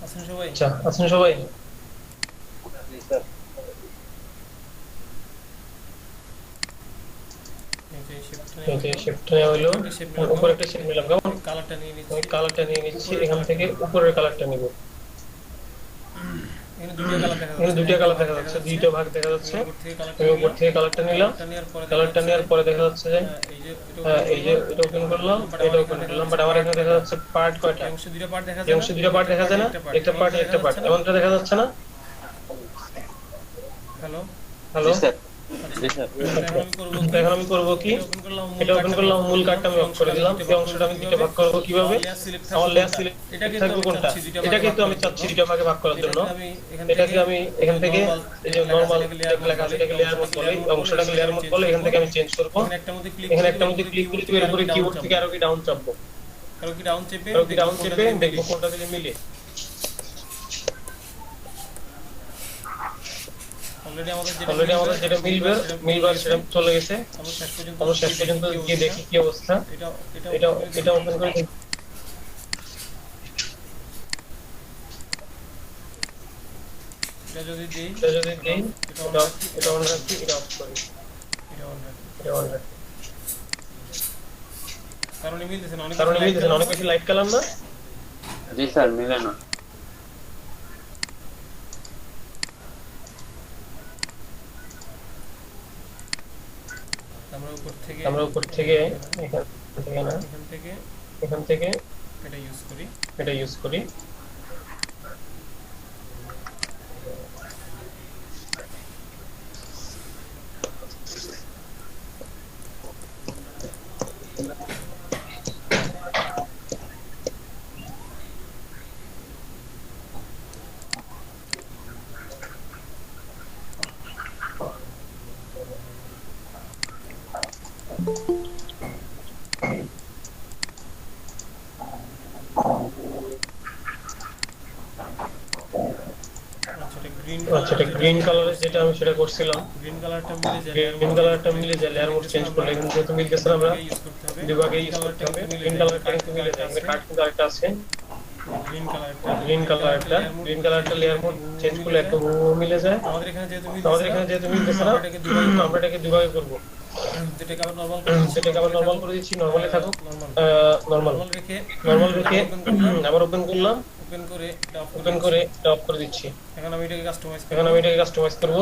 আছেন সবাই? আচ্ছা, আছেন সবাই? এই শেপটা এই যে শেপটা নেওয়া হলো, উপরে একটা শেপ নিলাম কেমন, কালারটা নিয়ে নিচ্ছি। আমি কালারটা নিয়ে নিচ্ছি, এখান থেকে উপরের কালারটা নিব। এখানে দুটো কালার দেখা এখানে যাচ্ছে, দুইটা কালার দেখা যাচ্ছে, দুইটা ভাগ দেখা যাচ্ছে। উপর থেকে কালারটা আমি উপর থেকে কালারটা নিলাম, কালারটা নেওয়ার পরে দেখা যাচ্ছে যে এই যে এই যে এটা ওপেন করলাম, এটা ওপেন করলাম, বাট আমার এখানে দেখা যাচ্ছে পার্ট কয়টা, এই অংশে দুটো পার্ট দেখা এই যায়, অংশে দুইটা পার্ট দেখা যায় না, একটা পার্ট একটা পার্ট, এমনটা দেখা যাচ্ছে না। হ্যালো হ্যালো, জি স্যার। এখন আমি করব কি, এটা ওপেন করলাম, মূল কার্ডটা আমি অফ করে দিলাম। এই অংশটা আমি দুটো ভাগ করব কিভাবে, আমার লেয়ার সিলেক্ট থাকবে কোনটা, এটা কিন্তু আমি চাচ্ছি দুটো ভাগে ভাগ করার জন্য। এটাকে আমি এখান থেকে এই যে নরমাল লেখা আছে এটাকে লেয়ার মোড বলে, অংশটাকে লেয়ার মোড বলে, এখান থেকে আমি চেঞ্জ করব। এখানে একটা মধ্যে ক্লিক করে এর উপরে কিবোর্ড থেকে আরো কি ডাউন চাপবো, আরো কি ডাউন চেপে দেখবো কোনটা দিলে মিলে। অলরেডি আমাদের যেটা মিলবার সেটা চলে গেছে। আমরা শেষ শেষ পর্যন্ত গিয়ে দেখি কি অবস্থা। এটা ওপেন করে দেখি। এটা যদি দেই, এটা অন রাখি, এটা অফ করি, এটা অন রাখি। কারণ মিলতেছে না, অনেক বেশি লাইট কালার না। জি স্যার, মিলে না। আমরা উপর থেকে এখান থেকে এটা ইউজ করি। আচ্ছা, এটা গ্রিন কালারের যেটা আমি সেটা করছিলাম, গ্রিন কালারটা মিলে যায় লেয়ার মোড চেঞ্জ করলে, কিন্তু যেহেতু মিলতেছে না আমরা দুভাগে ইউজ করতে হবে। গ্রিন কালারটা কিন্তু মিলে যায়, কার্ড কিন্তু আরেকটা আছে, গ্রিন কালারটা লেয়ার মোড চেঞ্জ করলে একটু মিলে যায়। আমাদের এখানে যেহেতু মিলতেছে না, আমরা এটাকে দুভাবে করব। যেটাকে আবার নরমাল করে দিচ্ছি, নরমালি থাকুক, নরমাল রেখে রেখে আবার ওপেন করলাম, ওপেন করে এটা অফ করে দিচ্ছি। এখন আমি এটাকে কাস্টমাইজ করব।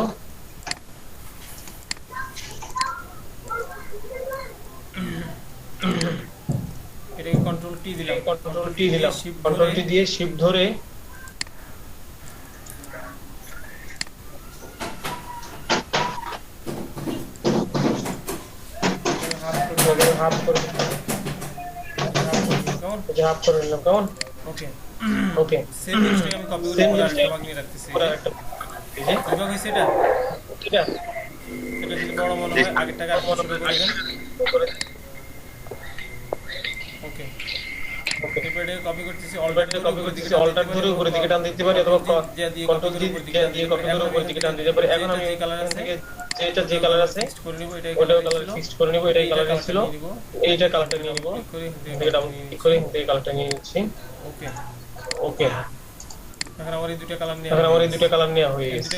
এটাকে কন্ট্রোল টি দিলাম, কন্ট্রোল টি দিয়ে শিফট ধরে হাফ করে নিলাম। কেমন? ওকে সেম জিনিসটাকে আমি কপি করে ভাগ নিয়ে রাখতেছি। বিভাগ হয়েছে এটা যদি বড় মনে হয় আগের টাকা ছোট করে দেন। ওকে এবারে কপি করতেছি, অল্টার ধরে উপরে দিকে টান দিতে পারি অথবা কন্ট্রোল দিয়ে কপি করে উপরে দিকে টান দিতে পারি। এখন আমি যে কালার আছে যে কালার আছে ফিক্স করে নিব, ওটাও কালার ফিক্স করে নিব। এটাই কালার ছিল, এইটা কালারটা নিয়ে নিব। এটাকে ডাউন ক্লিক করে এই কালারটা নিয়ে নিচ্ছি। ওকে এখন আমার এই দুটো কালার নেওয়া হয়ে গেছে।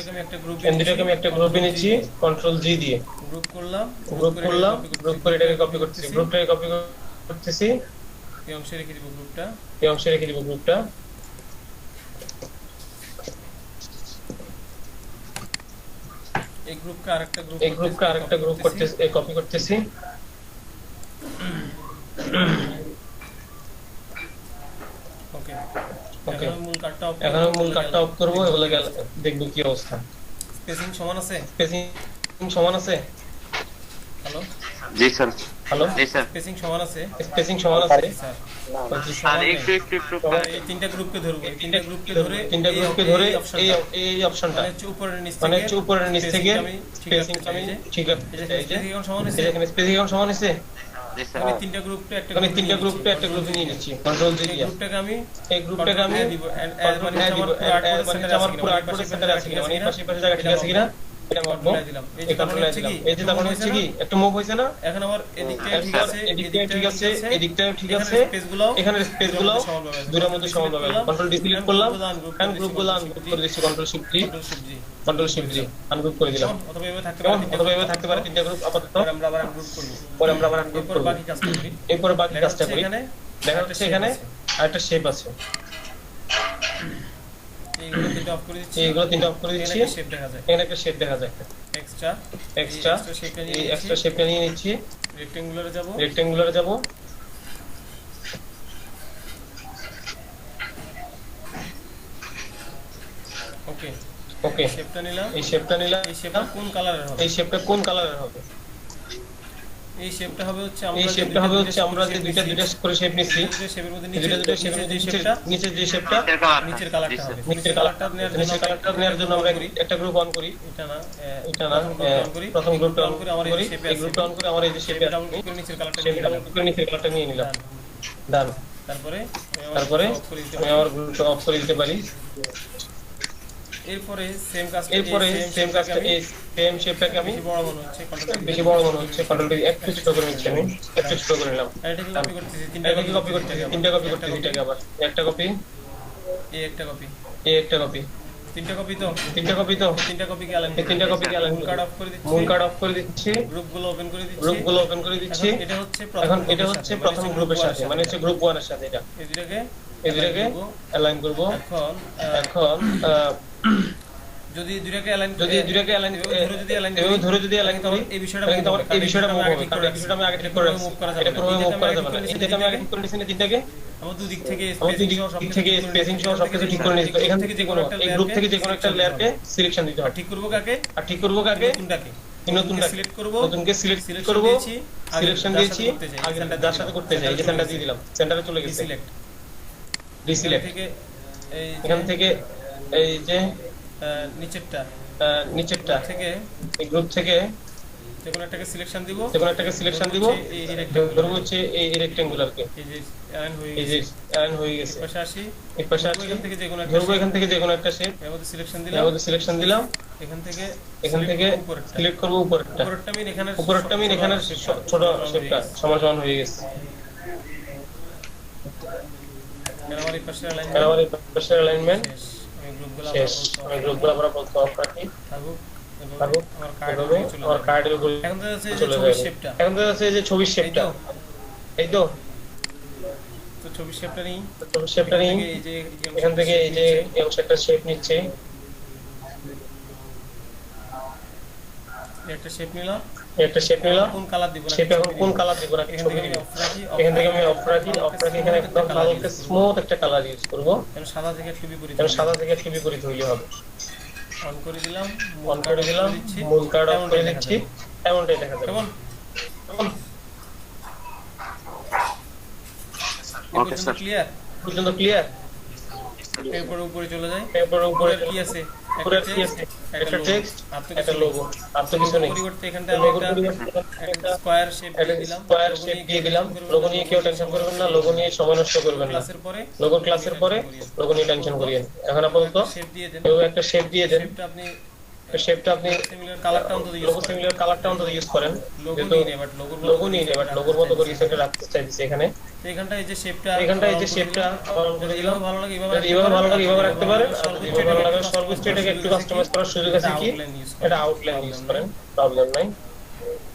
দুটোকে আমি একটা গ্রুপে নিচ্ছি, কন্ট্রোল জি দিয়ে গ্রুপ করলাম, গ্রুপ করে এটাকে কপি করতেছি। গ্রুপটাকে কপি করতেছি, এই অংশে রেখে দিব গ্রুপটা। এই গ্রুপকে আরেকটা গ্রুপ কপি করতেছি। ওকে ওকে এখন মূল কাটটা অফ করব। এগুলো দেখব কি অবস্থা। স্পেসিং সমান আছে? হ্যালো জি স্যার। স্পেসিং সমান আছে স্যার। স্যার একটু এই তিনটা গ্রুপকে ধরব, তিনটা গ্রুপকে ধরে এই অপশনটা মানে উপরের নিচ থেকে স্পেসিং আমি ঠিক আছে। এখানে স্পেসিং সমান আছে। আমি তিনটা গ্রুপে একটা গ্রুপে নিয়ে নিচ্ছি, কন্ট্রোল জি দিয়ে। এই গ্রুপটাকে আমি দিব মানে আমার পুরো আউটপুট সেন্টারে আছে কিনা, মানে পাশে জায়গা ঠিক আছে কিনা এটা মাপবো। এই কন্ট্রোলটা দিলাম। এই যে তখন হচ্ছে কি একটু মুভ হইছে না? এখন আমার এদিকটা ঠিক আছে, এদিকটাও ঠিক আছে। এখানে স্পেসগুলো দুটোর মধ্যে সমানভাবে কন্ট্রোল ডি সিলেক্ট করলাম। এখন গ্রুপগুলো আনগ্রুপ করে দিচ্ছি, কন্ট্রোল শিফট জি আনগ্রুপ করে দিলাম। অথবা এভাবে থাকতে পারে তিনটা গ্রুপ আপাতত। পরে আমরা আবার আনগ্রুপ করব। এরপর বাকি কাজটা করি। দেখা যাচ্ছে এখানে আরেকটা শেপ আছে। এইগুলো তিনটা অফ করে দিচ্ছি। এখানে একটা শেপ দেখা যায়। এক্সট্রা শেপটা নিয়ে নিচ্ছি। রেক্টেঙ্গুলারে যাব। ওকে শেপটা নিলাম। এই শেপটা এই শেপটা কোন কালারের হবে? এই শেপটা হবে হচ্ছে আমরা যে দুইটা করে শেপ নিচ্ছি, শেপের মধ্যে নিচে যে শেপটা নিচের কালারটা নেওয়ার জন্য আমরা একটা গ্রুপ অন করি। এটা না প্রথম গ্রুপটা অন করি। এই গ্রুপটা অন করে আমার এই যে শেপে নিচের কালারটা নিয়ে নিলাম। ডান। তারপরে আমি আমার গ্রুপটা অফ করে দিতে পারি। এরপরে সেম কাজটা এই সেম শেপটাকে আমি বেশি বড় মনে হচ্ছে কন্ট্রোল দিয়ে একটু ছোট করে নিচ্ছি। আমি একটু ছোট করে নিলাম। এটাকে কপি করতেছি, তিনটা কপি করতেছি। এটাকে আবার একটা কপি, এই একটা কপি, তিনটা কপি তিনটা কপিকে অ্যালাইন মূল কার্ড অফ করে দিচ্ছি। গ্রুপগুলো ওপেন করে দিচ্ছি। এখন এটা হচ্ছে প্রথম গ্রুপের সাথে, মানে হচ্ছে গ্রুপ 1 এর সাথে। এটা এদিকে অ্যালাইন করব। এখন যদি দুইটাকে অ্যালাইন ধরে যদি অ্যালাইন করি এই বিষয়টা মুভ হবে। কারণ এই বিষয়টা আমি আগে ঠিক করে রাখছি। এটা পুরোপুরি মুভ করা যাবে না। এটাকে আমি আগে ঠিক করে নিয়েছি। তিনটাকে আমার দুই দিক থেকে স্পেসিং সহ সবকিছু ঠিক করে নিয়েছি। এখান থেকে যে কোনো এই গ্রুপ থেকে যে কোনো একটা লেয়ারকে সিলেকশন দিতে হবে। ঠিক করব কাকে নতুনটাকে সিলেক্ট করব। সিলেকশন দিয়েছি। আগে যার সাথে করতে চাই এই যে সেন্টার দিয়ে দিলাম। সেন্টারে চলে গেছে। ডিসিলেক্ট এখান থেকে এই যে নিচেরটা থেকে এই গ্রুপ থেকে যেকোনো একটাকে সিলেকশন দিব। ধরবো হচ্ছে এই রেক্টেঙ্গুলারকে। এই যে অ্যালাইন হয়ে গেছে। এই পাশে আসি। ধরবো এখান থেকে যেকোনো একটা শেপ। এর মধ্যে সিলেকশন দিলাম। এখান থেকে সিলেক্ট করব উপরেরটা। আমি এখানে ছোট শেপটা সমান হয়ে গেছে। কেন আমার এই পাশের কারণ আমার এই পাশের অ্যালাইনমেন্ট শেষ আমি গ্রুপগুলো শেষ, আমি গ্রুপগুলো আমরা বলতে অফ রাখি, থাকুক থাকুক, আমার কার্ডের এভাবে উপরে চলে আমার যাবে। কার্ডের উপরে এখন তো আছে যে চলে ছবির যাবে। শেপটা এখন তো আছে যে ছবির শেপটা, এই তো তো ছবির শেপটা নেই ছবির শেপটা নেই, এই যে এখান থেকে এই যে এই অংশ একটা শেপ নিচ্ছে, একটা শেপ নিলাম, একটা শেপ নিলাম, কোন কালার দিব না শেপ এখন কোন কালার দিব না এখান ছবি থেকে আমি দিব, অফ রাখি এখান থেকে আমি অফ রাখি, এখানে একদম হালকা স্মুথ একটা কালার ইউজ করব, কেন সাদা থেকে একটু বিপরীত কারণ সাদা থেকে একটু বিপরীত হইলে হবে। অন করে দিলাম অন করে দিলাম, মূল কার্ড অফ করে দিচ্ছি, এমনটাই দেখা যাবে। কেমন ওকে স্যার ক্লিয়ার পর্যন্ত ক্লিয়ার? এরপরে উপরে চলে যায় এরপর উপরে কি আছে উপরে কি আছে? একটা টেক্সট, আর তো একটা লোগো, আর তো কিছু নেই। পরিবর্তে এখানটা আমি একটা স্কয়ার শেপ একটা দিয়ে দিলাম স্কয়ার শেপ দিয়ে দিলাম, লোগো নিয়ে কেউ টেনশন করবেন না, লোগো নিয়ে সময় নষ্ট করবেন না, ক্লাসের পরে লোগো ক্লাসের পরে লোগো নিয়ে টেনশন করিয়েন। এখন আপাতত শেপ দিয়ে দেন কেউ একটা শেপ দিয়ে দেন, শেপটা আপনি শেপটা আপনি সিমিলার কালারটা অন্তত ইউজ লোগো করেন সিমিলার কালারটা অন্তত ইউজ করেন, লোগো যেহেতু নিয়ে নেই বাট লোগো নিয়ে নেই, বাট লোগোর মতো করে কিছু একটা রাখতে চাইছি এখানে। তো এখানটা এই যে শেপটা এখানটা এই যে শেপটা অন করে দিলাম, এইভাবে ভালো লাগে যদি এইভাবে ভালো লাগে এইভাবে রাখতে পারেন, আর যদি এইভাবে ভালো লাগে সর্বোচ্চ এটাকে একটু কাস্টমাইজ করার সুযোগ আছে কি, এটা আউটলাইন ইউজ করেন, প্রবলেম নাই।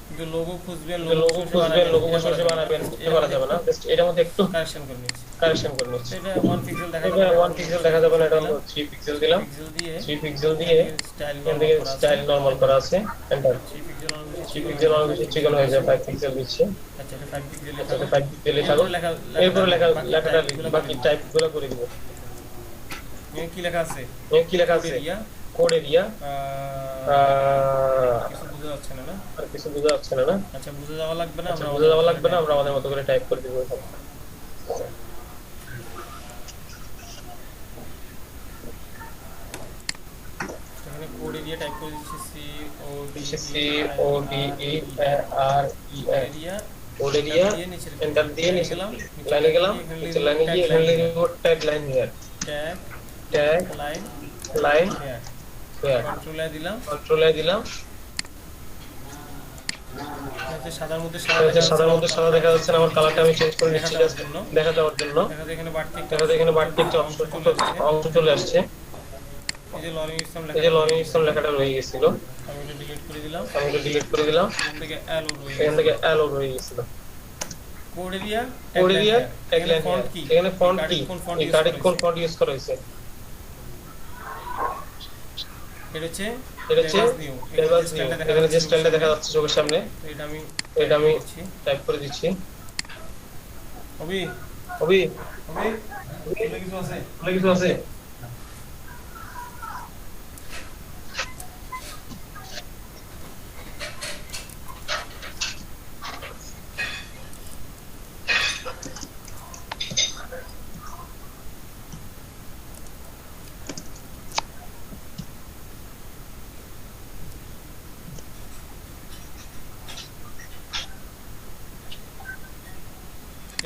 কিন্তু লোগো খুঁজবেন লোগো খুঁজবেন, লোগো বসে বানাবেন, এটা করা যাবে না, জাস্ট এটার মধ্যে একটু কারেকশন করে নিচ্ছি কারেকশন করে নিচ্ছি। এটা 1 পিক্সেল দেখা এটা যাবে 1 পিক্সেল দেখা যাবে না, এটা আমরা 3 পিক্সেল দিলাম, পিক্সেল দিয়ে 3 পিক্সেল দিয়ে স্টাইল এখান থেকে স্টাইল নরমাল করা আছে, এন্টার। 3 পিক্সেল 3 পিক্সেল অনেক বেশি চিকন হয়ে যায়, 5 পিক্সেল দিচ্ছি, আচ্ছা এটা 5 পিক্সেল এটা 5 পিক্সেলে থাকুক। এরপর লেখাটা বাকি টাইপগুলো করে দিব। কি লেখা আছে কি লেখা আছে? ইয়া কোড এরিয়া, কিছু বোঝা যাচ্ছে না না আর কিছু বোঝা যাচ্ছে না, না আচ্ছা বুঝে যাওয়া লাগবে না আমরা বোঝা যাওয়া লাগবে না, আমরা আমাদের মতো করে টাইপ করে দিব। এখানে কোড এরিয়া টাইপ করে দিচ্ছি C O D E R E area code area, enter দিয়ে নিচে লাইনে গেলাম, নিচে লাইনে গিয়ে এখানে লিখব tag line here, tag line here, control A দিলাম, সাদার মধ্যে সাদা দেখা যাচ্ছে না, আমার কালারটা আমি চেঞ্জ করে নিচ্ছি জাস্ট দেখা যাওয়ার জন্য। এখানে বাড়তি এখানে বাড়তি একটা অংশ চলে আসছে, এই যে লরিং ইসলাম লেখাটা রয়ে গেছিল, আমি এটা ডিলিট করে দিলাম আমি এটা ডিলিট করে দিলাম, এখান থেকে অ্যালো রয়ে গেছিল। কোড এরিয়া ট্যাগ লাইন, এখানে ফন্ট কি, এই কার্ডে কোন ফন্ট ইউজ করা হয়েছে, এটা হচ্ছে টেবাস নিউ, এখানে যে স্টাইলটা দেখা যাচ্ছে চোখের সামনে, এটা আমি টাইপ করে দিচ্ছি। অবি কিছু আছে?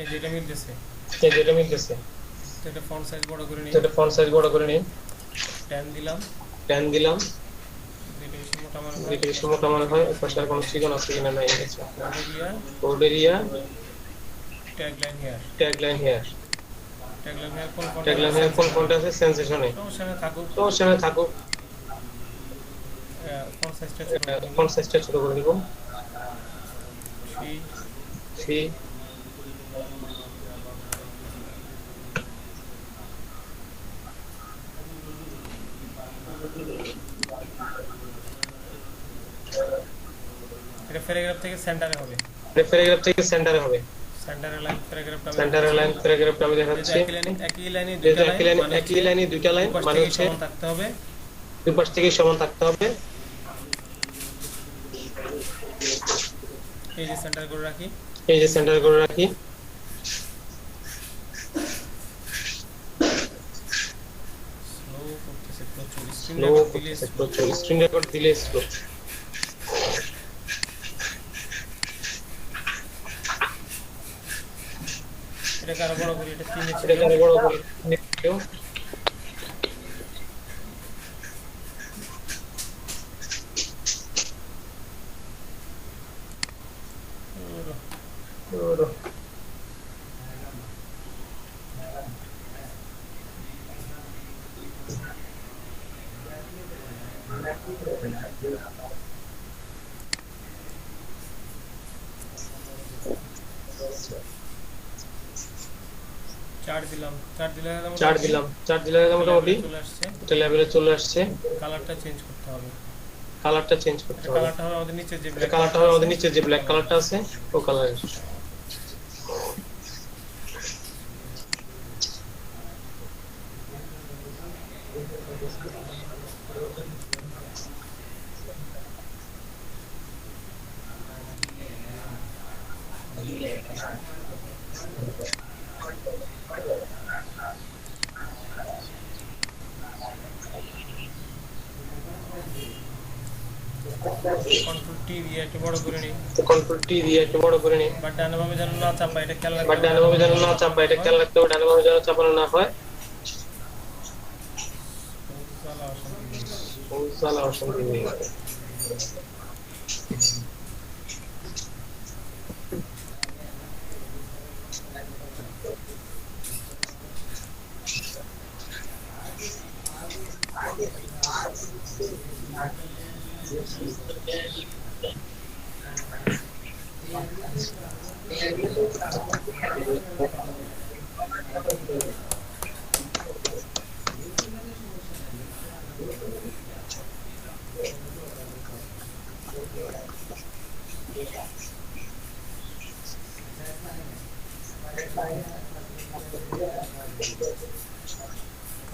এই যেটা মিলতেছে এটা ফন্ট সাইজ বড় করে নিন, 10 দিলাম, এটা বেশি মোটা মনে হয়, পাশে আর কোনো চিকন আছে কিনা, নাই আছে। Code area, tag line here, কোন ফন্ট আছে সেন্সেশনে, তো সেখানে থাকুক, ফন্ট সাইজটা ছোট করে দিব, 3 এটা প্যারাগ্রাফ থেকে সেন্টারে হবে, সেন্টারের লাইন প্যারাগ্রাফটা আমি দেখাচ্ছি। একই লাইনে দুইটা লাইন মানে হচ্ছে থাকতে হবে, দুই পাশ থেকে সমান থাকতে হবে। এই যে সেন্টার করে রাখি, স্লো করতেছে প্রচুর, স্ক্রিন রেকর্ড দিলে স্লো। এটাকে আরো বড় করি, এটা 3 ছিল, এটাকে আরো বড় করি, চার দিলাম, চার দিলে মোটামুটি চলে আসছে। এটা লেভেলে চলে আসছে। কালারটা চেঞ্জ করতে হবে, কালারটা চেঞ্জ করতে হবে। কালারটা হবে আমাদের নিচে যে ব্ল্যাক কালারটা হবে আমাদের নিচে যে ব্ল্যাক কালারটা আছে ও কালারের। কন্ট্রোল টি দিয়ে একটু বড় করে নিই, কন্ট্রোল টি দিয়ে একটু বড় করে নিই। বাট ডানে বামে যেন না চাপা, এটা খেয়াল রাখতে বাট হবে। ডানে বামে যেন না চাপা, এটা খেয়াল রাখতে হবে, ডানে বামে যেন চাপানো না হয়। জ্বালা অশান্তি হয়ে যাবে।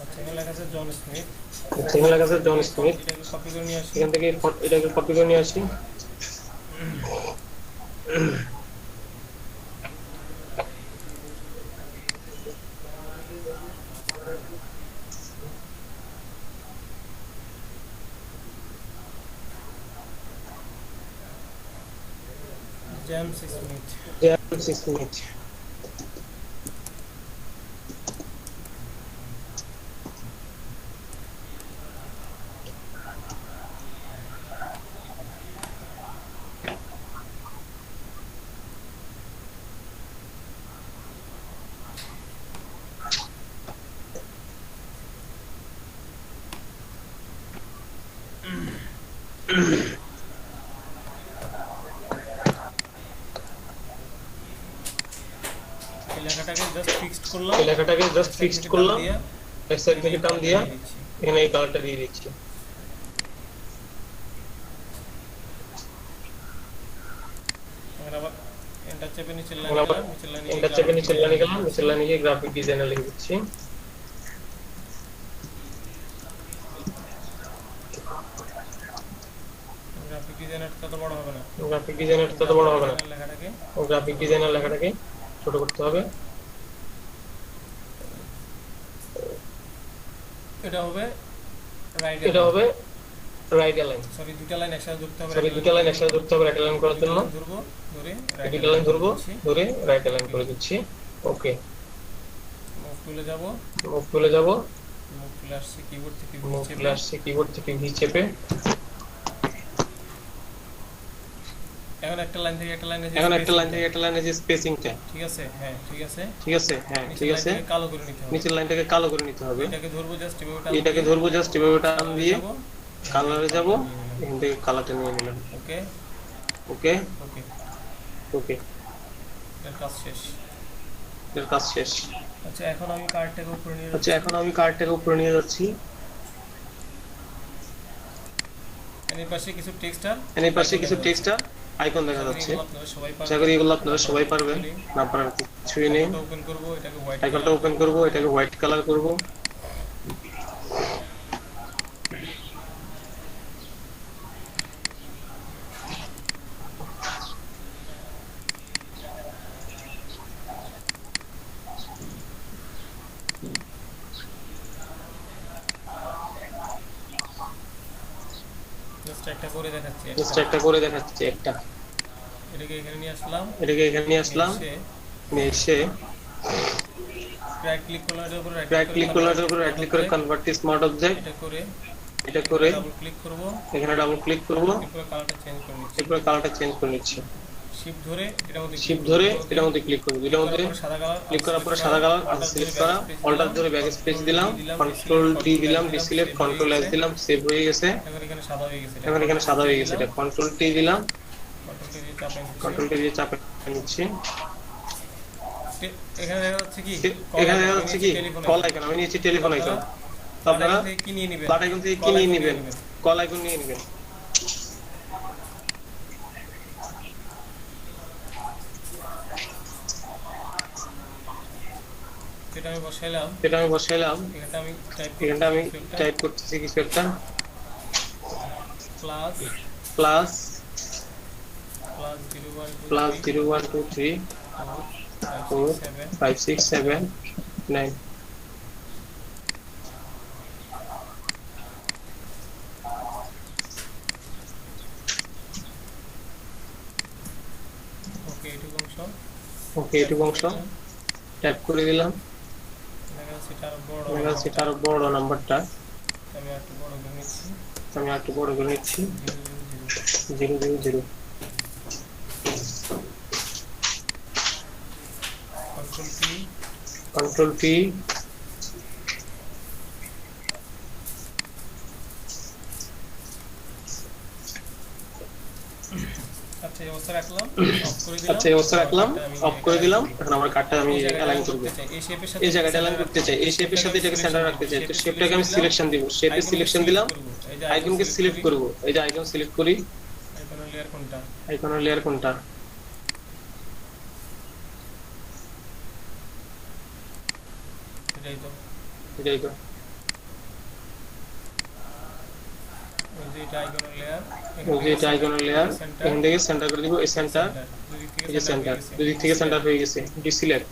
আচ্ছা, এখানে লেখা আছে জন স্মিথ, এখানে লেখা আছে জন স্মিথ। এটাকে কপি করে নিয়ে আসি, এখান থেকে এটাকে কপি করে নিয়ে আসি। James Smith. James Smith. এই লেখাটাকে জাস্ট ফিক্সড করলাম, এই লেখাটাকে জাস্ট ফিক্সড করলাম, দিয়া এক সাইড থেকে টান দিয়া এখানে এই কালারটা দিয়ে দিচ্ছি। এখানে আবার এন্টার চেপে নিচে লাইন আবার গেলাম, নিচে লাইনে এন্টার চেপে নিচে লাইনে গেলাম, নিচে লাইনে গিয়ে গ্রাফিক ডিজাইনে লিখে দিচ্ছি। গ্রাফিক ডিজাইনার তত বড় হবে না, গ্রাফিক ডিজাইনার তত বড় হবে না, লেখাটাকে ও গ্রাফিক ডিজাইনার লেখাটাকে ছোট করতে হবে। এটা হবে রাইট, এটা হবে রাইট অ্যালাইন। সরি দুটো লাইন একসাথে ধরতে হবে, সরি দুটো লাইন একসাথে ধরতে হবে রাইট অ্যালাইন করার জন্য। ধরবো, ধরে দুটো লাইন ধরবো, ধরে রাইট অ্যালাইন করে দিচ্ছি। ওকে, মুভ টুলে যাব, মুভ টুলে যাব, মুভ টুলে আসছে কিবোর্ড থেকে মুভ টুলে আসছে কিবোর্ড থেকে ভি চেপে। এখন একটা লাইন থেকে একটা লাইনে এখন একটা লাইন থেকে একটা লাইনে যে স্পেসিংটা, ঠিক আছে, হ্যাঁ ঠিক আছে, ঠিক আছে, হ্যাঁ ঠিক আছে, কালো করে নিতে হবে, নিচের লাইনটাকে কালো করে নিতে হবে। এটাকে ধরবো জাস্ট এভাবে, এটাকে ধরবো জাস্ট এভাবে টান দিয়ে কালারে যাব, এখান থেকে কালারটা নিয়ে নিলাম। ওকে ওকে ওকে ওকে, এর কাজ শেষ, এর কাজ শেষ। আচ্ছা এখন আমি কার্ডটাকে উপরে নিয়ে আচ্ছা এখন আমি কার্ডটাকে উপরে নিয়ে যাচ্ছি। এর পাশে কিছু টেক্সট আর এর পাশে কিছু টেক্সট আর আইকন দেখা যাচ্ছে। আপনারা সবাই আশা করি এগুলো আপনারা সবাই পারবেন, না পারার কিছুই নেই। ওপেন করব, এটাকে হোয়াইট আইকনটা ওপেন করব, এটাকে হোয়াইট কালার করব। জাস্ট একটা করে দেখাচ্ছি, জাস্ট একটা করে দেখাচ্ছি একটা। এটাকে এখানে নিয়ে আসলাম, এটাকে এখানে নিয়ে আসলাম, নিয়ে এসে রাইট ক্লিক করলাম, এর উপরে রাইট ক্লিক করলাম, এর উপরে রাইট ক্লিক করে কনভার্ট টু স্মার্ট অবজেক্ট, এটা করে ডাবল ক্লিক করব, এখানে ডাবল ক্লিক করব, এরপর কালারটা চেঞ্জ করে নিচ্ছি, এরপর কালারটা চেঞ্জ করে নিচ্ছি। শিফট ধরে এটার মধ্যে ক্লিক করব, এটার মধ্যে ক্লিক করার পরে সাদা কালার সিলেক্ট করা, অল্টার ধরে ব্যাক স্পেস দিলাম, কন্ট্রোল ডি দিলাম, ডিসিলেক্ট, কন্ট্রোল এস দিলাম, সেভ হয়ে গেছে। এখন এখানে সাদা হয়ে গেছে, এটা কন্ট্রোল টি দিলাম, কন্ট্রোল টি দিয়ে চাপে নিচ্ছি। এখানে দেখা যাচ্ছে কি কল আইকন, আমি নিয়েছি টেলিফোন আইকন। আপনারা কি নিয়ে নেবেন, বাট আইকন থেকে কি নিয়ে নেবেন, কল আইকন নিয়ে নেবেন। এটা আমি বসাইলাম, এখানটা আমি টাইপ করতেছি কিছু একটা, প্লাস 0123 4 5 6 7 9। ওকে, এটুকু অংশ টাইপ করে দিলাম। সেটা আরো বড় নাম্বারটা আমি একটু বড় করে নিচ্ছি, 000। কন্ট্রোল পি, আচ্ছা এই অবস্থা রাখলাম, অফ করে দিলাম। এখন আমার কার্ডটা আমি অ্যালাইন করব, এই জায়গাটা অ্যালাইন করতে চাই, এই শেপের সাথে এটাকে সেন্টার রাখতে চাই। তো শেপটাকে আমি সিলেকশন দিব, শেপে সিলেকশন দিলাম, আইকনকে সিলেক্ট করব। এই যে আইকন সিলেক্ট করি, আইকনের লেয়ার কোনটা, এটাই তো, এটা আইকনের লেয়ার। এখান থেকে সেন্টার করে দিব, এই সেন্টার, এই যে সেন্টার, দুই দিক থেকে সেন্টার হয়ে গেছে। ডিসিলেক্ট,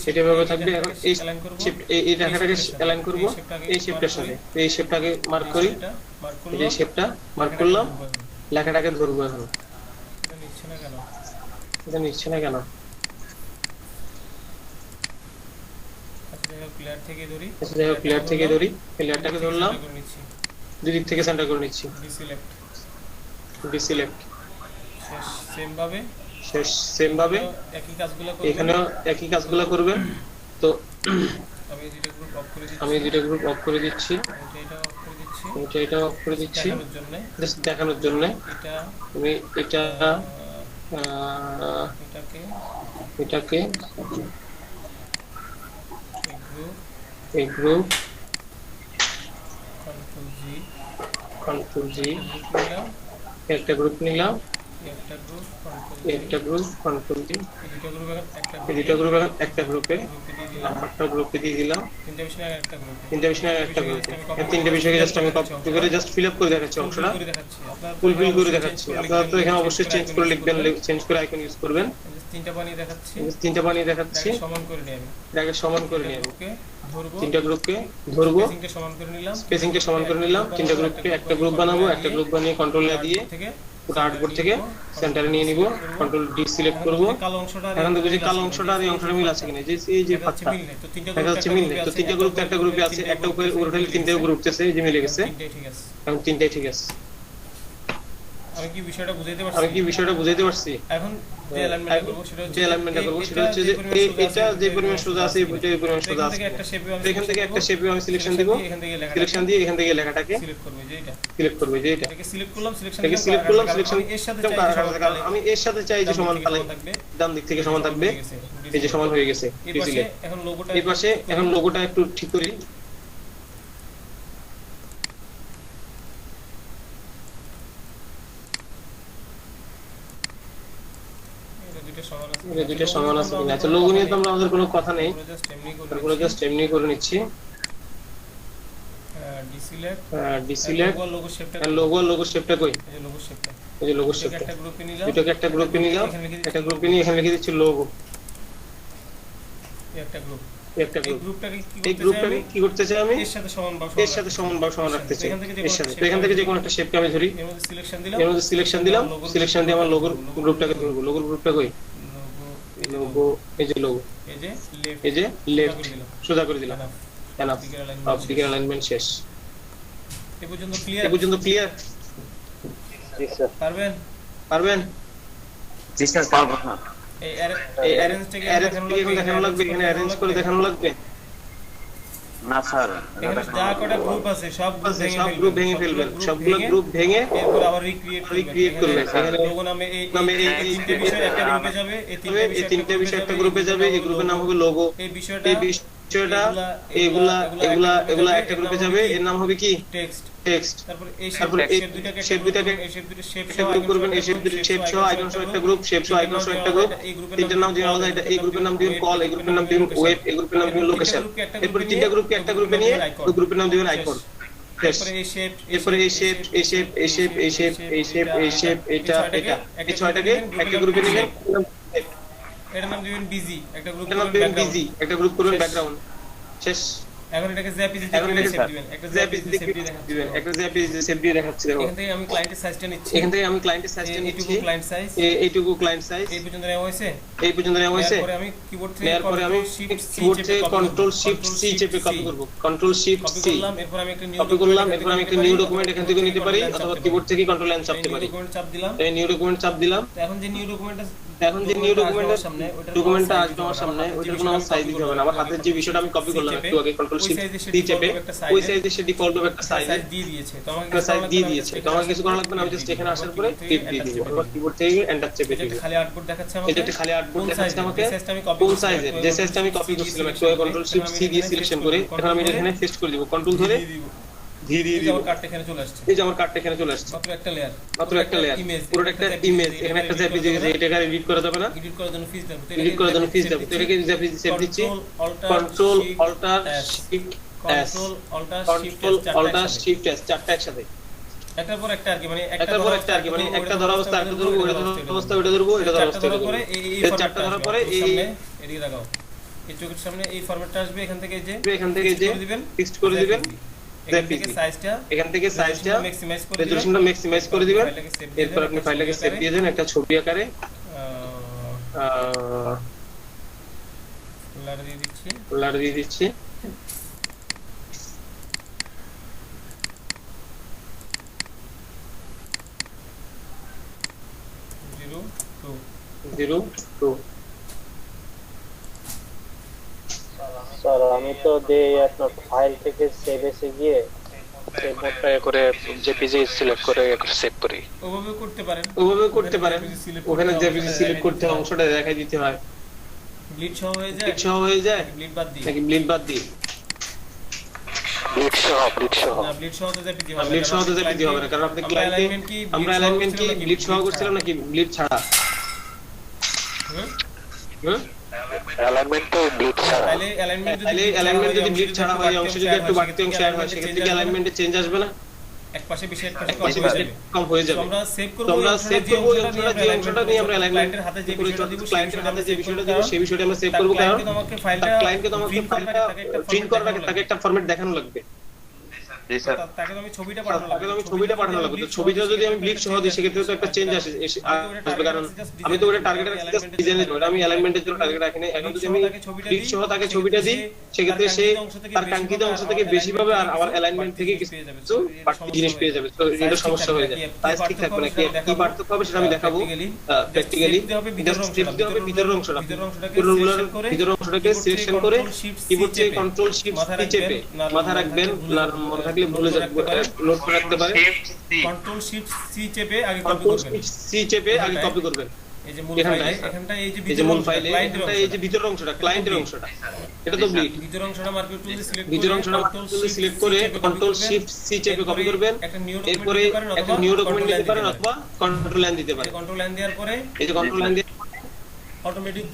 এটা ভাবে থাকবে। এখন এই শেপ, এই রেখাটাকে অ্যালাইন করব এই শেপটার সাথে। এই শেপটাকে মার্ক করি, এই শেপটা মার্ক করলাম, লেখাটাকে ধরবো। এখন এটা নিচ্ছে না কেন, প্লেয়ার থেকে ধরি, প্লেয়ারটাকে ধরলাম, দুই দিক থেকে সেন্টার করে নিচ্ছি, ডিসিলেক্ট। সেম ভাবে এখানেও একই কাজগুলো করবেন। তো আমি দুইটা গ্রুপ অফ করে দিচ্ছি, এটা অফ করে দিচ্ছি জাস্ট দেখানোর জন্য। আমি এটাকে এই গ্রুপ, কন্ট্রোল জি, একটা গ্রুপ নিলাম, একটা গ্রুপ কন্ট্রোল জি, এই দুটো গ্রুপ একটা গ্রুপে, নাম্বারটা গ্রুপে দিয়ে দিলাম, তিনটা বিষয় একটা গ্রুপে। তিনটা বিষয়কে জাস্ট আমি কপি করে জাস্ট ফিল আপ করে দেখাচ্ছি, অংশটা ফুলফিল করে দেখাচ্ছি। আপনারা তো এখানে অবশ্যই চেঞ্জ করে লিখবেন, চেঞ্জ করে আইকন ইউজ করবেন। তিনটা বানিয়ে দেখাচ্ছি, এটাকে সমান করে নিয়ে তিনটা গ্রুপকে ধরবো, স্পেসিংটা সমান করে নিলাম। তিনটা গ্রুপকে একটা গ্রুপ বানাবো, একটা গ্রুপ বানিয়ে কন্ট্রোল দিয়ে ওটা আর্টবোর্ড থেকে সেন্টারে নিয়ে নিব, কন্ট্রোল ডি সিলেক্ট করব। এখন দেখো যে কালো অংশটা আর এই অংশটা মিল আছে কিনা, যে এই যে ফাঁকটা দেখা যাচ্ছে মিল নেই। তো তিনটা গ্রুপ তো একটা গ্রুপে আছে, একটা উপরে উঠলে তিনটা উপরে উঠতেছে, এই যে মিলে গেছে। এখন তিনটাই ঠিক আছে। আমি কি বিষয়টা বুঝাইতে পারছি? এখন যে অ্যালাইনমেন্টটা করব সেটা হচ্ছে যে এটা যে পরিমাণ সোজা আছে এই পরিমাণ সোজা আছে। এখান থেকে একটা শেপে আমি সিলেকশন দিব, সিলেকশন দিয়ে এখান থেকে লেখাটাকে সিলেক্ট করব, যে এটা সিলেক্ট করলাম, সিলেকশন এর সাথে আমি এর সাথে চাই যে সমান তালে ডান দিক থেকে সমান থাকবে, এই যে সমান হয়ে গেছে। এই পাশে এখন লোগোটা একটু ঠিক করি। দুইটা সমান আছে কিনা। আচ্ছা, লোগো নিয়ে তো আমাদের কোনো কথা নেই, তারপরে জাস্ট এমনি করে নিচ্ছি। ডিসিলেক্ট লোগো শেপটা কই, এই যে লোগো শেপটা, দুটোকে একটা গ্রুপে নিলাম, একটা গ্রুপে নিয়ে এখানে লিখে দিচ্ছি লোগো, একটা গ্রুপ। এই গ্রুপটাকে কি করতে চাই আমি, এর সাথে সমান রাখতে চাই, এর সাথে। তো এখান থেকে যে কোনো একটা শেপকে আমি ধরি, এর মধ্যে সিলেকশন দিলাম, সিলেকশন দিয়ে আমার লোগোর গ্রুপটাকে ধরবো। লোগোর গ্রুপটা কই, লোগো, এই যে লোগো, এই যে লেফট সোজা করে দিলাম। এনাফ, অফ দিকের অ্যালাইনমেন্ট শেষ। এই পর্যন্ত ক্লিয়ার? জি স্যার। পারবেন? জি স্যার পারবো না। এই অ্যারেঞ্জটাকে এখন দেখানো লাগবে, এখানে অ্যারেঞ্জ করে দেখানো লাগবে না স্যার, এখানে যা কটা গ্রুপ আছে সব গ্রুপ ভেঙে ফেলবেন, সবগুলো গ্রুপ ভেঙে এরপর আবার রিক্রিয়েট করবেন। এখানে লোগো নামে এই তিনটে বিষয় একটা গ্রুপে যাবে, এই তিনটে বিষয় একটা গ্রুপে যাবে, এই গ্রুপের নাম হবে লোগো। এই বিষয়টা এগুলা একটা গ্রুপে যাবে, এর নাম হবে কি টেক্সট। তারপর এই শেপ দুটাকে একটা গ্রুপ করবেন, এই শেপ দুটো শেপ সহ আইকন সহ একটা গ্রুপ, শেপ সহ আইকন সহ একটা গ্রুপ। তিনটার নাম দিবেন আলাদা, এই গ্রুপের নাম দিবেন কল, এই গ্রুপের নাম দিবেন ওয়েব, এই গ্রুপের নাম দিবেন লোকেশন। এরপর তিনটা গ্রুপকে একটা গ্রুপে নিয়ে ওই গ্রুপের নাম দিবেন আইকন। এরপরে এই শেপ এটা এই ছয়টাকে একটা গ্রুপে নেবেন, এটার নাম দিবেন বিজি, একটা গ্রুপ এটার নাম দিবেন বিজি, একটা গ্রুপ করবেন ব্যাকগ্রাউন্ড। শেষ। এখন এটাকে জেপিজি সেভ দিবেন, একটা জেপিজি সেভ দিবেন, একটা জেপিজি সেভ দিয়ে দেখাচ্ছি। দেখো এখান থেকে আমি ক্লায়েন্টের সাইজটা নিচ্ছি, এইটুকু ক্লায়েন্ট সাইজ, এইটুকু ক্লায়েন্ট সাইজ এই পর্যন্ত নেওয়া হয়েছে। এরপরে আমি কিবোর্ড থেকে কন্ট্রোল শিফট সি চেপে কপি করব, কন্ট্রোল শিফট সি এরপর আমি কপি করলাম। এরপর আমি একটা নিউ ডকুমেন্ট এখান থেকে নিতে পারি, অথবা কিবোর্ড থেকে কন্ট্রোল এন চাপতে পারি। এই নিউ ডকুমেন্ট চাপ দিলাম। এখন যে নিউ ডকুমেন্টটা আসবে আমার সামনে, ওইটার কোনো সাইজ দিতে হবে না। আমার হাতের যে বিষয়টা আমি কপি করলাম একটু আগে, কন্ট্রোল শিফট সি চেপে ওই সাইজে সে ডিফল্ট ভাবে একটা সাইজ দিয়ে দিয়েছে, তো আমাকে কিছু করা লাগবে না। আমি জাস্ট এখানে আসার পরে ক্লিক দিয়ে দিব, অথবা কিবোর্ড থেকে এন্টার চেপে দিব। খালি আউটপুট দেখাচ্ছে আমাকে, এটা একটা খালি আউটপুট দেখাচ্ছে আমাকে কোন সাইজের, যে সাইজটা আমি কপি করছিলাম একটু আগে কন্ট্রোল শিফট সি দিয়ে সিলেকশন করে। এখন আমি এখানে পেস্ট করে দিব, কন্ট্রোল ধরে ধীরে ধীরে আমার কার্ডটা এখানে চলে আসছে। এই যে আমার কার্ডটা এখানে চলে আসছে, মাত্র একটা লেয়ার, পুরো একটা ইমেজ। এখানে একটা জেপিজি, এটাকে এডিট করা যাবে না, এডিট করার জন্য ফিস দেব, তো এটাকে জেপিজি সেভ দিচ্ছি। Control alt shift S, control shift S, চারটা একসাথে, একটার পর একটা আর কি, মানে একটা ধরা অবস্থা, একটা ধরবো, ওটা ধরা অবস্থা, ওটা ধরবো, এটা ধরা অবস্থা করে এই চারটা ধরার পরে এই এদিকে লাগাও, এই চোখের সামনে এই ফরম্যাটটা আসবে। এখান থেকে যে ফিক্সড করে দিবেন, এখান থেকে সাইজটা রেজোলিউশনটা ম্যাক্সিমাইজ করে দিবেন। এরপর আপনি ফাইলটাকে সেভ দিয়ে দেন একটা ছবি আকারে। লার দিয়ে দিচ্ছি। স্যার আমি তো দেই আপনার ফাইল থেকে সেভ এসে গিয়ে সেভ মোডটা করে জেপিজি সিলেক্ট করে সেভ করি। ওভাবে করতে পারেন, ওখানে জেপিজি সিলেক্ট করতে অংশটা দেখাই দিতে হয়। ব্লিড সহ হয়ে যায়, ব্লিড বাদ দিই, নাকি ব্লিড বাদ দিই? ব্লিড সহ না, ব্লিড সহ তো জেপিজি হবে না, কারণ আপনি ক্লায়েন্টে আমরা অ্যালাইনমেন্ট কি ব্লিড সহ করছিলাম নাকি ব্লিড ছাড়া? অ্যালাইনমেন্ট তো ব্লিড ছাড়া। তাহলে অ্যালাইনমেন্ট যদি ব্লিড ছাড়া হয়, অংশ যদি একটু বাড়তি অংশ অ্যাড হয়, সেক্ষেত্রে কি অ্যালাইনমেন্টে চেঞ্জ আসবে না? এক পাশে বেশি এক পাশে কম হয়ে যাবে। আমরা সেভ করব ওই অংশটা, যে অংশটা নিয়ে আমরা অ্যালাইনমেন্টের হাতে যে বিষয়টা দিব, ক্লায়েন্টের হাতে যে বিষয়টা দিব, সেই বিষয়টা আমরা সেভ করব। কারণ ক্লায়েন্টকে তো আমাকে ফাইলটা প্রিন্ট করার আগে তাকে একটা ফরম্যাট দেখানো লাগবে। জি স্যার, তাকে তো আমি ছবিটা পাঠানো লাগবে। তো ছবিটা যদি আমি ব্লিড সহ দিই, সেক্ষেত্রে তো একটা চেঞ্জ আসবে, কারণ আমি তো ওটা টার্গেট রাখছি ডিজাইনের জন্য, আমি অ্যালাইনমেন্টের জন্য টার্গেট রাখি না। এখন যদি আমি ব্লিড সহ তাকে ছবিটা দিই, সেক্ষেত্রে সে তার কাঙ্ক্ষিত অংশ থেকে বেশি পাবে, আর আমার অ্যালাইনমেন্ট থেকে কিছু বাড়তি জিনিস পেয়ে যাবে। তো এটা সমস্যা হয়ে যায়, তাই ঠিক থাকবে না। কি পার্থক্য হবে সেটা আমি দেখাবো প্র্যাকটিক্যালি। ভিতরের অংশটা, ভিতরের অংশটাকে সিলেকশন করে কিবোর্ড থেকে কন্ট্রোল শিফট চেপে মাথা রাখবেন, মনে থাকলে ভুলে যাবে, নোট করে রাখতে পারে। কন্ট্রোল শিফট সি চেপে আগে কপি করবেন। এই যে মূল ফাইলে, এখানটা এই যে মূল ফাইলে, এখানটা এই যে ভিতরের অংশটা, ক্লায়েন্টের অংশটা, এটা তো ব্লিড। ভিতরের অংশটা মার্কেট টুল দিয়ে সিলেক্ট করে কন্ট্রোল শিফট সি চেপে কপি করবেন। এরপর একটা নিউ ডকুমেন্ট দিতে পারেন, অথবা কন্ট্রোল এন দিতে পারেন। কন্ট্রোল এন দেওয়ার পরে এই যে কন্ট্রোল এন দিয়ে অটোমেটিক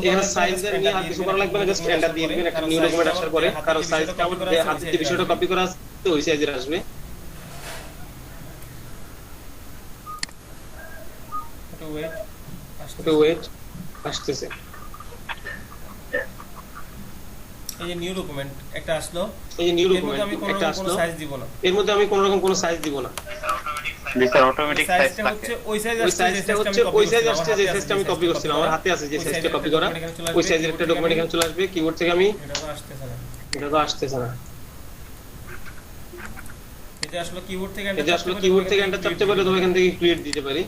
এখানে সাইজের নিয়ে আর কিছু করা লাগবে না, জাস্ট এন্টার দিয়ে দিবেন একটা নিউ ডকুমেন্ট আসার পরে। কারণ সাইজটা আমাদের হাতে যে বিষয়টা কপি করা আছে ওই সাইজের আসবে। ওয়েট আসতেছে। এই যে নিউ ডকুমেন্ট একটা আসলো, সাইজ দিব না, এর মধ্যে আমি কোনো রকম কোনো সাইজ দিব না। অটোমেটিক সাইজটা হচ্ছে ওই সাইজ আসছে, যে সাইজটা আমি কপি করছিলাম, আমার হাতে আছে যে সাইজটা কপি করা, ওই সাইজের একটা ডকুমেন্ট এখানে চলে আসবে। কিবোর্ড থেকে আমি এটা তো আসতেছে না, এটা আসলে কিবোর্ড থেকে এন্টার চাপতে পারি, অথবা এখান থেকে ক্রিয়েট দিতে পারি।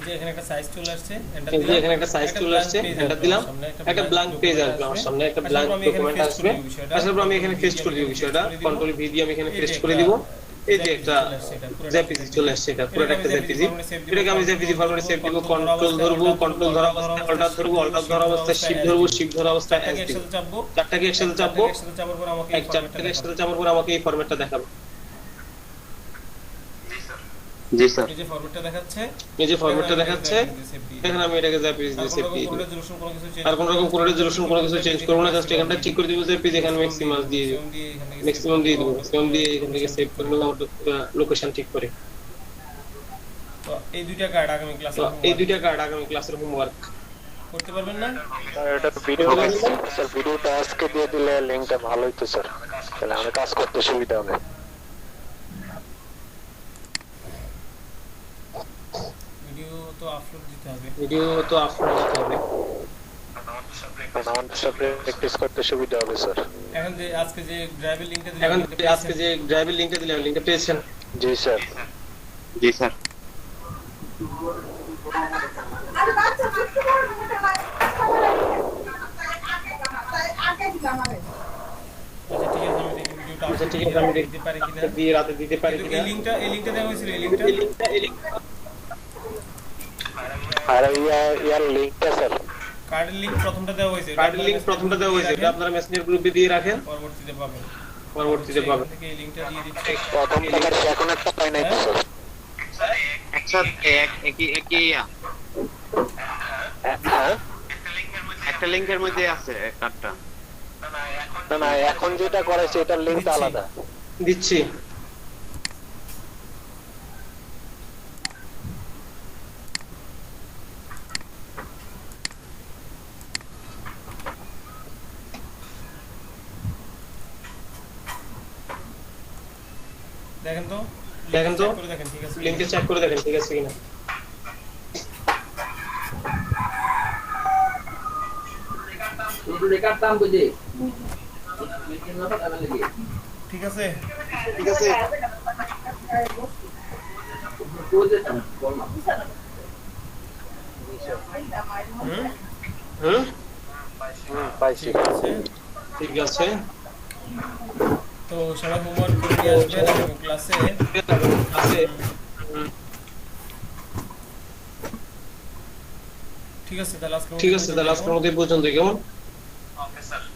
যে এখানে একটা সাইজ চলে আসছে, এন্টার এই যে দিলাম, এখানে একটা সাইজ চলে আসছে, এন্টার দিলাম, একটা ব্ল্যাঙ্ক পেজ আসবে আমার সামনে, একটা ব্ল্যাঙ্ক ডকুমেন্ট আসবে। তারপর আমি এখানে পেস্ট করে দিব বিষয়টা, কন্ট্রোল ভি দিয়ে আমি এখানে পেস্ট করে দিব। এই যে একটা জেপিজি চলে আসছে, এটা পুরো একটা জেপিজি। এটাকে আমি জেপিজি ফরম্যাটে সেভ দিব, কন্ট্রোল ধরবো, কন্ট্রোল ধরা অবস্থায় অল্টার ধরবো, অল্টার ধরা অবস্থায় শিফট ধরবো, শিফট ধরা অবস্থায় এস দিব। চারটাকে একসাথে চাপবো, চাপার পর আমাকে এই চারটাকে একসাথে চাপার পর আমাকে এই ফরম্যাটটা দেখাবে। জি স্যার। এই যে ফরম্যাটটা দেখাচ্ছে, এই যে ফরম্যাটটা দেখাচ্ছে, এখানে আমি এটাকে জেপিজি দিয়ে সেভ দিয়ে দিব। আর কোনো রকম কোনো রেজোলিউশন কোনো কিছু চেঞ্জ করব না, জাস্ট এখানটা ঠিক করে দিব যে পেজ এখানে ম্যাক্সিমাম দিয়ে দিব, ম্যাক্সিমাম দিয়ে দিব, ম্যাক্সিমাম দিয়ে এখান থেকে সেভ করে নেব লোকেশন ঠিক করে। তো এই দুইটা কার্ড আগামী ক্লাসে এই দুইটা কার্ড আগামী ক্লাসের হোমওয়ার্ক করতে পারবেন না? স্যার এটা ভিডিও স্যার ভিডিওটা আজকে দিয়ে দিলে লিংকটা ভালো হইতো স্যার, তাহলে আমাদের কাজ করতে সুবিধা হবে। ভিডিও তো আপলোড দিতে হবে, ভিডিও তো আপলোড দিতে হবে, আমাদের সাথে প্র্যাকটিস করতে সুবিধা হবে স্যার। এখন যে আজকে যে ড্রাইভের লিংকটা দিলাম, এখন আজকে যে ড্রাইভের লিংকটা দিলাম, লিংকটা পেয়েছেন? জি স্যার। জি স্যার। আচ্ছা ঠিক আছে, আমি ভিডিওটা আচ্ছা ঠিক আছে, আমি দিতে পারি কিনা, দিয়ে রাতে দিতে পারি কিন্তু কিনা? এই লিংকটা দেওয়া হয়েছিল, এই লিংকটা আর ইয়ার লিংকটা স্যার, কার্ডের লিংক প্রথমটা দেওয়া হয়েছে, কার্ডের লিংক প্রথমটা দেওয়া হয়েছে, এটা আপনারা মেসেঞ্জার গ্রুপে দিয়ে রাখেন, পরবর্তীতে পাবেন, পরবর্তীতে পাবেন। থেকে এই লিংকটা দিয়ে দিচ্ছি। প্রথম টাকার এখন একটা পাই নাই তো স্যার। একসাথে একই হ্যাঁ একটা লিংকের মধ্যে আছে কার্ডটা। না না, এখন যেটা করেছে এটার লিংকটা আলাদা। দিচ্ছি। দেখেন তো, দেখেন তো, করে দেখেন ঠিক আছে, লিংকটা চেক করে দেখেন ঠিক আছে কিনা। ঠিক আছে। ঠিক আছে, হুম পাইছি। ঠিক আছে, ঠিক আছে। তো সবাই হোমওয়ার্ক করে নিয়ে আসবেন এবং ক্লাসে আছে। ঠিক আছে, তাহলে ঠিক আছে, তাহলে আজকের মতো এই পর্যন্ত। কেমন?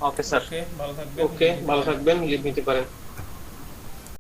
Okay sir. ওকে, ভালো থাকবেন। ওকে, ভালো থাকবেন, লিভ নিতে পারেন।